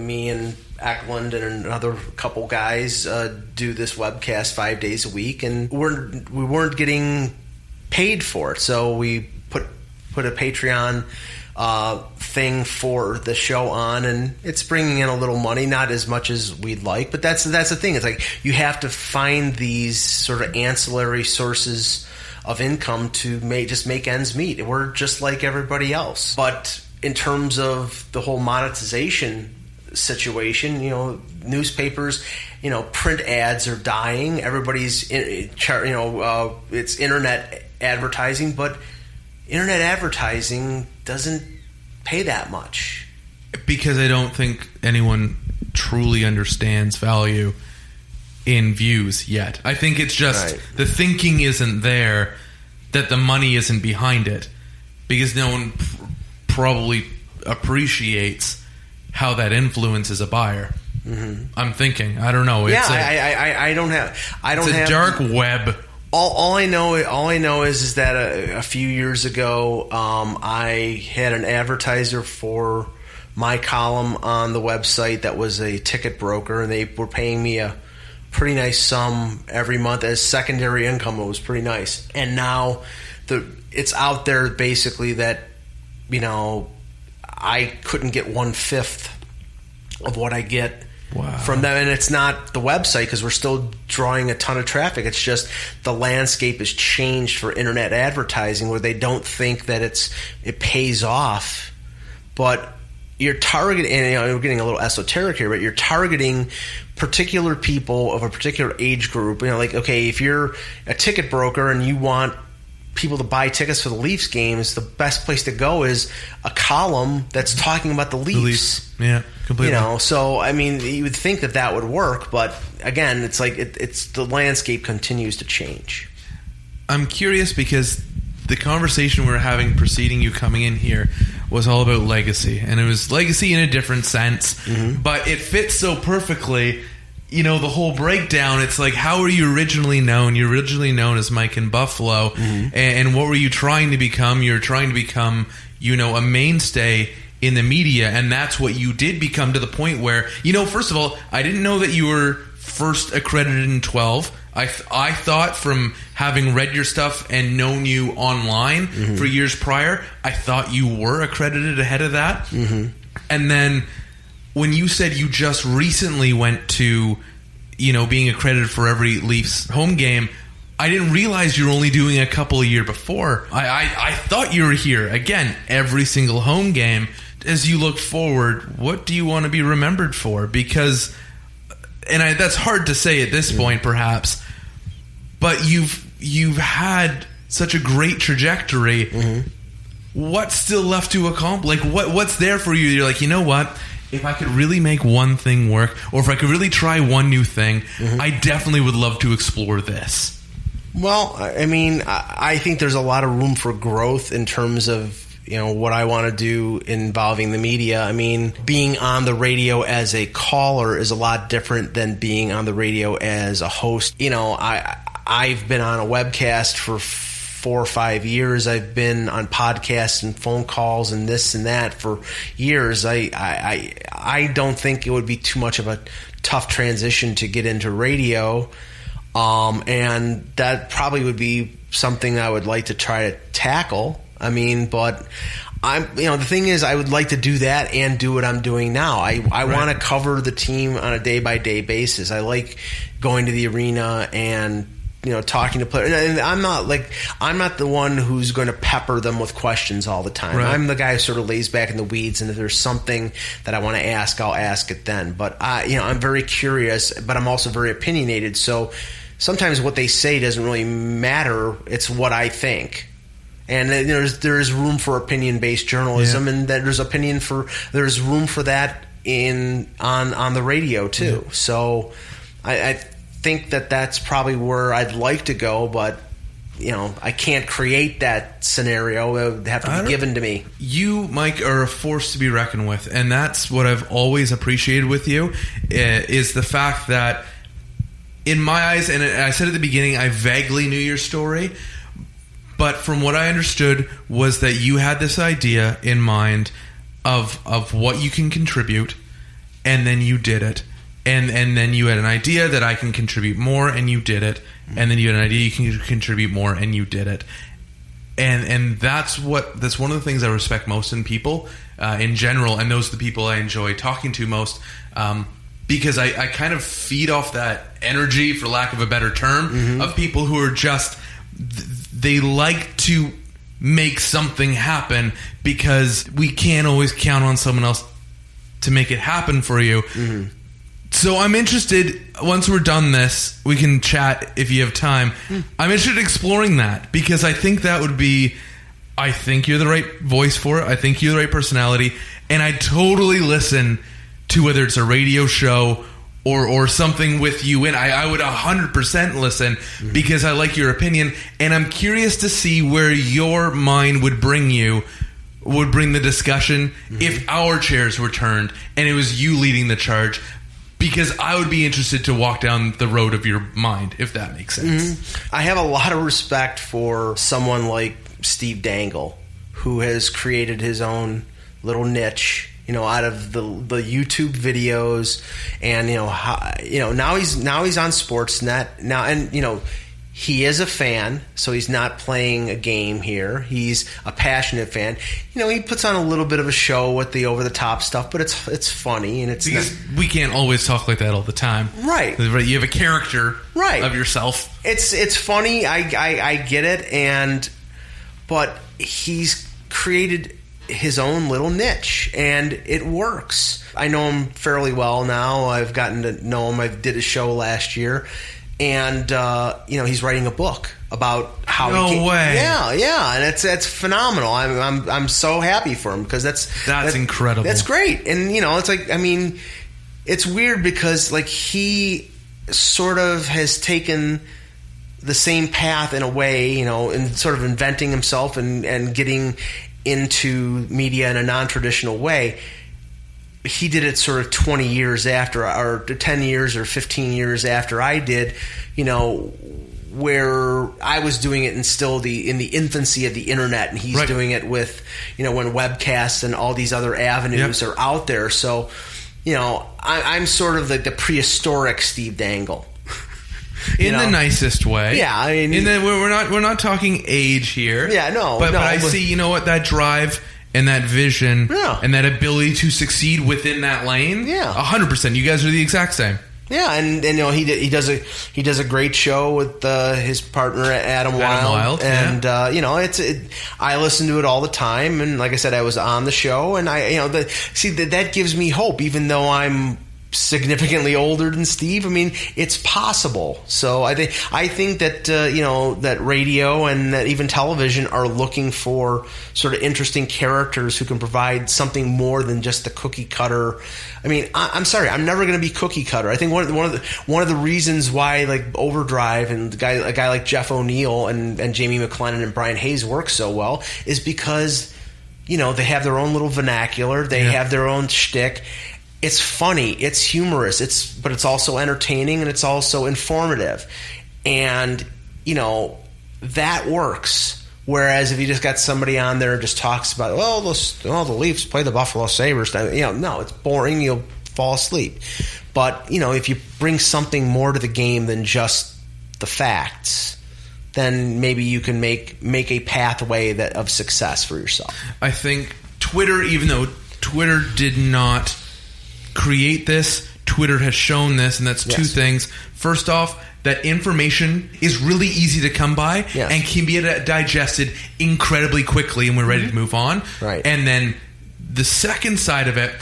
me and Eklund and another couple guys do this webcast 5 days a week, and we weren't getting paid for it. So we put a Patreon thing for the show on, and it's bringing in a little money, not as much as we'd like, but that's the thing. It's like you have to find these sort of ancillary sources of income to make ends meet. We're just like everybody else. But in terms of the whole monetization situation, newspapers, print ads are dying. Everybody's it's internet advertising, but internet advertising doesn't pay that much. Because I don't think anyone truly understands value in views yet. I think it's just the thinking isn't there, that the money isn't behind it, because no one probably appreciates how that influences a buyer. Mm-hmm. I'm thinking. I don't know. I don't have. It's a dark web. All I know is that a few years ago, I had an advertiser for my column on the website that was a ticket broker, and they were paying me a pretty nice sum every month as secondary income. It was pretty nice. And now it's out there basically that, I couldn't get 1/5 of what I get from them. And it's not the website, because we're still drawing a ton of traffic. It's just the landscape has changed for internet advertising, where they don't think that it pays off. But you're targeting, and we're getting a little esoteric here, but you're targeting particular people of a particular age group. Okay, if you're a ticket broker and you want people to buy tickets for the Leafs games, the best place to go is a column that's talking about the Leafs. Yeah, completely. So you would think that would work, but again, it's like it's the landscape continues to change. I'm curious because the conversation we were having preceding you coming in here was all about legacy, and it was legacy in a different sense, but it fits so perfectly. The whole breakdown, it's like, how were you originally known? You're originally known as Mike in Buffalo. And what were you trying to become? You're trying to become, a mainstay in the media. And that's what you did become, to the point where, first of all, I didn't know that you were first accredited in 12. I thought, from having read your stuff and known you online for years prior, I thought you were accredited ahead of that. And then when you said you just recently went to, being accredited for every Leafs home game, I didn't realize you were only doing a couple a year before. I thought you were here, again, every single home game. As you look forward, what do you want to be remembered for? Because, that's hard to say at this point, perhaps, but you've had such a great trajectory. What's still left to accomplish? What's there for you? You're like, you know what? If I could really make one thing work, or if I could really try one new thing, I definitely would love to explore this. Well, I think there's a lot of room for growth in terms of, what I want to do involving the media. Being on the radio as a caller is a lot different than being on the radio as a host. I've been on a webcast for 4 or 5 years. I've been on podcasts and phone calls and this and that for years. I don't think it would be too much of a tough transition to get into radio, and that probably would be something I would like to try to tackle. But the thing is, I would like to do that and do what I'm doing now. I want to cover the team on a day-by-day basis. I like going to the arena and talking to players. And I'm not the one who's going to pepper them with questions all the time. Right. I'm the guy who sort of lays back in the weeds, and if there's something that I want to ask, I'll ask it then. But I'm very curious, but I'm also very opinionated. So sometimes what they say doesn't really matter. It's what I think. And there's room for opinion-based journalism, and there's room for that on the radio too. So I think that's probably where I'd like to go, but I can't create that scenario. It would have to be given to me. You, Mike, are a force to be reckoned with, and that's what I've always appreciated with you, is the fact that in my eyes, and I said at the beginning, I vaguely knew your story, but from what I understood was that you had this idea in mind of what you can contribute, and then you did it. And then you had an idea that I can contribute more, and you did it. And then you had an idea you can contribute more, and you did it. And that's one of the things I respect most in people in general, and those are the people I enjoy talking to most, because I kind of feed off that energy, for lack of a better term, of people who are just, they like to make something happen because we can't always count on someone else to make it happen for you. So I'm interested, once we're done this, we can chat if you have time. I'm interested in exploring that, because I think that would be, I think you're the right voice for it. I think you're the right personality. And I totally listen to whether it's a radio show or something with you in. I would 100% listen because I like your opinion. And I'm curious to see where your mind would bring the discussion if our chairs were turned and it was you leading the charge. Because I would be interested to walk down the road of your mind, if that makes sense. I have a lot of respect for someone like Steve Dangle, who has created his own little niche, out of the YouTube videos, and now he's on Sportsnet now, and he is a fan, so he's not playing a game here. He's a passionate fan. He puts on a little bit of a show with the over-the-top stuff, but it's funny, and it's because we can't always talk like that all the time, right? You have a character, right, of yourself. It's funny. I get it, but he's created his own little niche, and it works. I know him fairly well now. I've gotten to know him. I did a show last year. And he's writing a book about how and it's phenomenal. I'm so happy for him, because that's incredible. That's great. And it's like, it's weird because he sort of has taken the same path in a way, and sort of inventing himself and getting into media in a non-traditional way. He did it sort of 20 years after, or 10 years or 15 years after I did, where I was doing it in the infancy of the internet, and he's doing it with, when webcasts and all these other avenues are out there. So, I'm sort of the prehistoric Steve Dangle. In the nicest way. Yeah, we're not talking age here. Yeah, no. But I see, that drive and that vision and that ability to succeed within that lane. 100%. You guys are the exact same. Yeah, and he does a great show with his partner Adam Wilde. And I listen to it all the time, and like I said, I was on the show, and that gives me hope, even though I'm significantly older than Steve. It's possible. So I think that that radio and that even television are looking for sort of interesting characters who can provide something more than just the cookie cutter. I'm sorry, I'm never going to be cookie cutter. I think one of the reasons why Overdrive and a guy like Jeff O'Neill and Jamie McLennan and Brian Hayes work so well is because they have their own little vernacular. They have their own shtick. It's funny, it's humorous, but it's also entertaining, and it's also informative. And, that works. Whereas if you just got somebody on there who just talks about, the Leafs play the Buffalo Sabres, no, it's boring, you'll fall asleep. But, if you bring something more to the game than just the facts, then maybe you can make a pathway of success for yourself. I think Twitter, even though Twitter did not create this, Twitter has shown this, and that's two things. First off, that information is really easy to come by and can be digested incredibly quickly, and we're ready to move on. Right. And then the second side of it,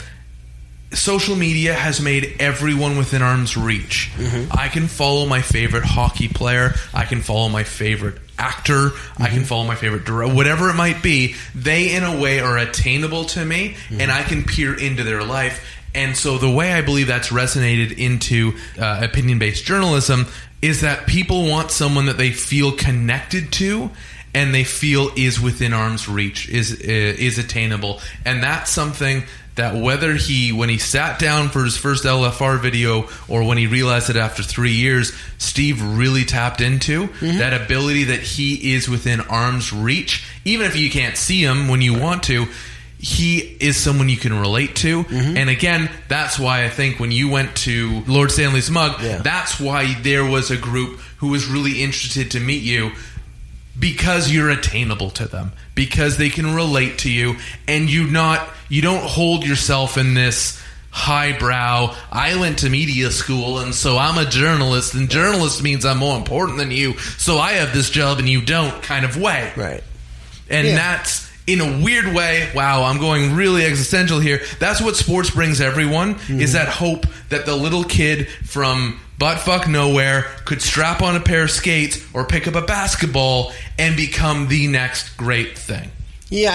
social media has made everyone within arm's reach. I can follow my favorite hockey player. I can follow my favorite actor. I can follow my favorite director. Whatever it might be, they in a way are attainable to me, and I can peer into their life. And so the way I believe that's resonated into opinion-based journalism is that people want someone that they feel connected to and they feel is within arm's reach, is attainable. And that's something that when he sat down for his first LFR video or when he realized it after 3 years, Steve really tapped into that ability that he is within arm's reach. Even if you can't see him when you want to, he is someone you can relate to. And again, that's why I think when you went to Lord Stanley's Mug, that's why there was a group who was really interested to meet you, because you're attainable to them, because they can relate to you, and you don't hold yourself in this highbrow, I went to media school and so I'm a journalist, and journalist means I'm more important than you, so I have this job and you don't kind of way. Right. And that's, in a weird way, wow, I'm going really existential here. That's what sports brings everyone, is that hope that the little kid from buttfuck nowhere could strap on a pair of skates or pick up a basketball and become the next great thing. Yeah,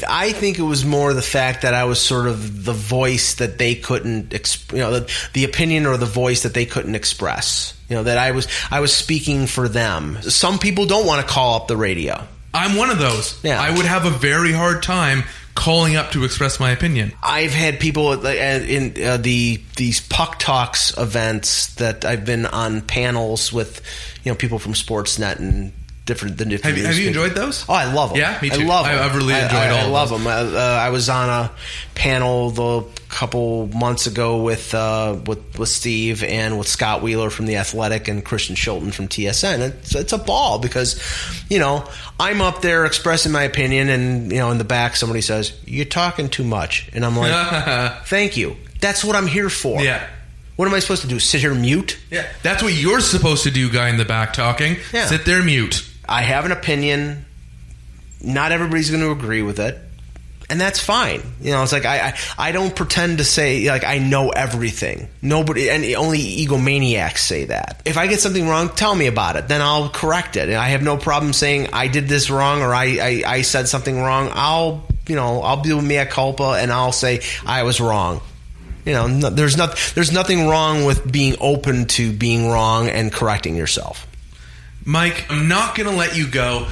I think it was more the fact that I was sort of the voice that they couldn't, the opinion or the voice that they couldn't express. That I was speaking for them. Some people don't want to call up the radio. I'm one of those. Yeah. I would have a very hard time calling up to express my opinion. I've had people in these Puck Talks events that I've been on panels with, people from Sportsnet and different. Have you enjoyed those? Oh, I love them. Yeah, me too. I love them. I've really enjoyed all of them. I love them. I was on a panel a couple months ago with Steve and with Scott Wheeler from The Athletic and Christian Schulten from TSN. It's a ball because, I'm up there expressing my opinion, and in the back somebody says, "You're talking too much," and I'm like, "Thank you. That's what I'm here for." Yeah. What am I supposed to do? Sit here mute? Yeah. That's what you're supposed to do, guy in the back talking. Yeah. Sit there mute. I have an opinion. Not everybody's going to agree with it, and that's fine. It's like I don't pretend to say like I know everything. Nobody, and only egomaniacs say that. If I get something wrong, tell me about it. Then I'll correct it. And I have no problem saying I did this wrong or I said something wrong. I'll do mea culpa and I'll say I was wrong. There's nothing wrong with being open to being wrong and correcting yourself. Mike, I'm not going to let you go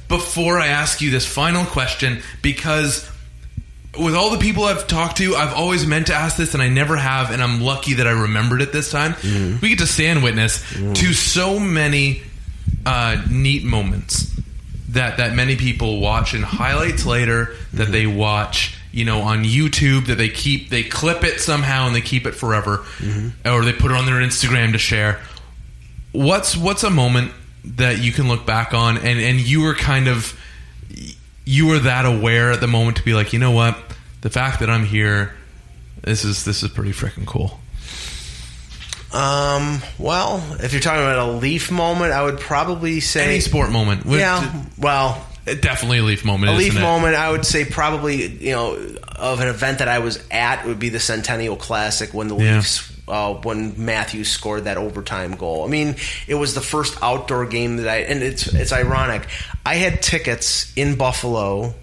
before I ask you this final question, because with all the people I've talked to, I've always meant to ask this and I never have, and I'm lucky that I remembered it this time. We get to stand witness to so many neat moments that many people watch in highlights later, that they watch on YouTube, that they clip it somehow and they keep it forever, or they put it on their Instagram to share. What's a moment that you can look back on and you were that aware at the moment to be like, you know what, the fact that I'm here, this is pretty freaking cool? Well, if you're talking about a Leaf moment, I would probably say any sport moment. Definitely a Leaf moment. A Leaf moment, I would say probably, of an event that I was at, would be the Centennial Classic when the Leafs, when Matthews scored that overtime goal. I mean, it was the first outdoor game that and it's ironic. I had tickets in Buffalo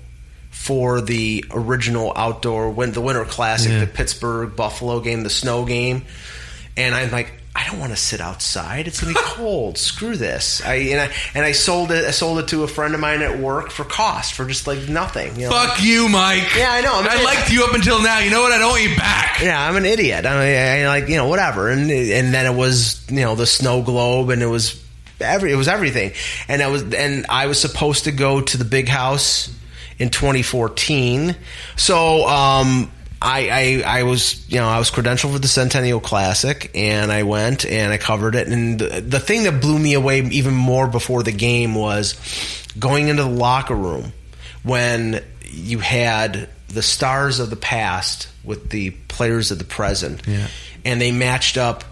for the original outdoor, the Winter Classic, the Pittsburgh-Buffalo game, the snow game, and I'm like, I don't want to sit outside. It's going to be cold. Screw this. I sold it. I sold it to a friend of mine at work for just like nothing. Fuck you, Mike. Yeah, I know. I liked you up until now. You know what? I don't want you back. Yeah, I'm an idiot. I like whatever. And then it was the snow globe, and it was everything. And I was supposed to go to the Big House in 2014. So I was credentialed for the Centennial Classic, and I went and I covered it. And the thing that blew me away even more before the game was going into the locker room when you had the stars of the past with the players of the present, and they matched up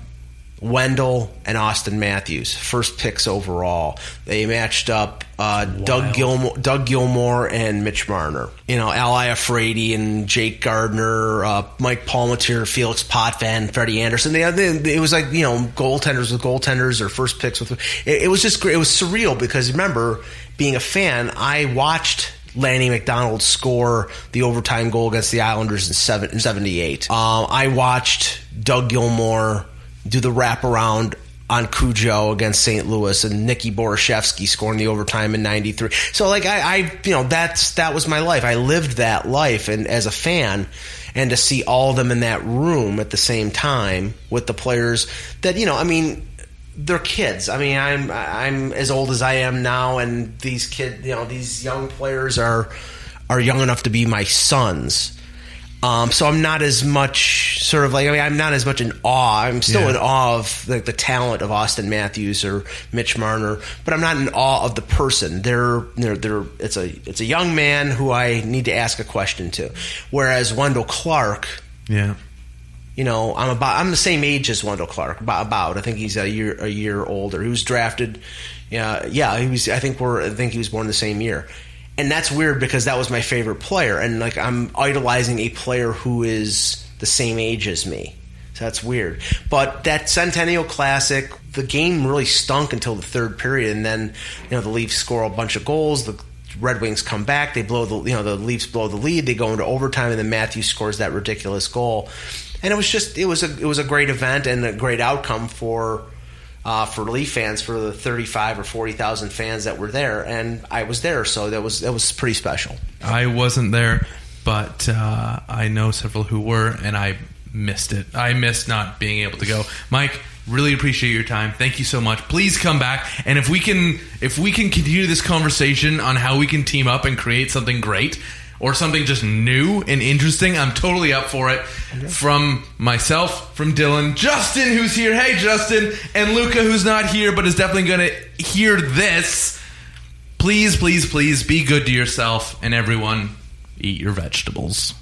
Wendell and Austin Matthews, first picks overall. They matched up Doug Gilmour and Mitch Marner. Al Iafrate and Jake Gardner, Mike Palmateer, Felix Potvin, Freddie Anderson. It was like, goaltenders with goaltenders, or first picks with. It was just great. It was surreal because, remember, being a fan, I watched Lanny McDonald score the overtime goal against the Islanders in 78. I watched Doug Gilmour do the wraparound on Cujo against St. Louis, and Nicky Borashevsky scoring the overtime in '93. So like that was my life. I lived that life, and as a fan, and to see all of them in that room at the same time with the players that they're kids. I mean, I'm as old as I am now, and these kids, these young players are young enough to be my sons. So I'm not as much I'm not as much in awe. I'm still in awe of the talent of Austin Matthews or Mitch Marner, but I'm not in awe of the person. It's a young man who I need to ask a question to. Whereas Wendell Clark, I'm the same age as Wendell Clark. About I think he's a year older. He was drafted. He was. I think he was born the same year. And that's weird because that was my favorite player, and like I'm idolizing a player who is the same age as me. So that's weird. But that Centennial Classic, the game really stunk until the third period, and then the Leafs score a bunch of goals. The Red Wings come back. They blow the Leafs blow the lead. They go into overtime, and then Matthews scores that ridiculous goal. And it was a great event and a great outcome for Leaf fans, for the 35 or 40,000 fans that were there, and I was there, so that was pretty special. I wasn't there, but I know several who were, and I missed it. I missed not being able to go. Mike, really appreciate your time. Thank you so much. Please come back, and if we can continue this conversation on how we can team up and create something great, or something just new and interesting, I'm totally up for it. Okay. From myself, from Dylan, Justin, who's here. Hey, Justin. And Luca, who's not here, but is definitely going to hear this. Please, please, please be good to yourself, and everyone, eat your vegetables.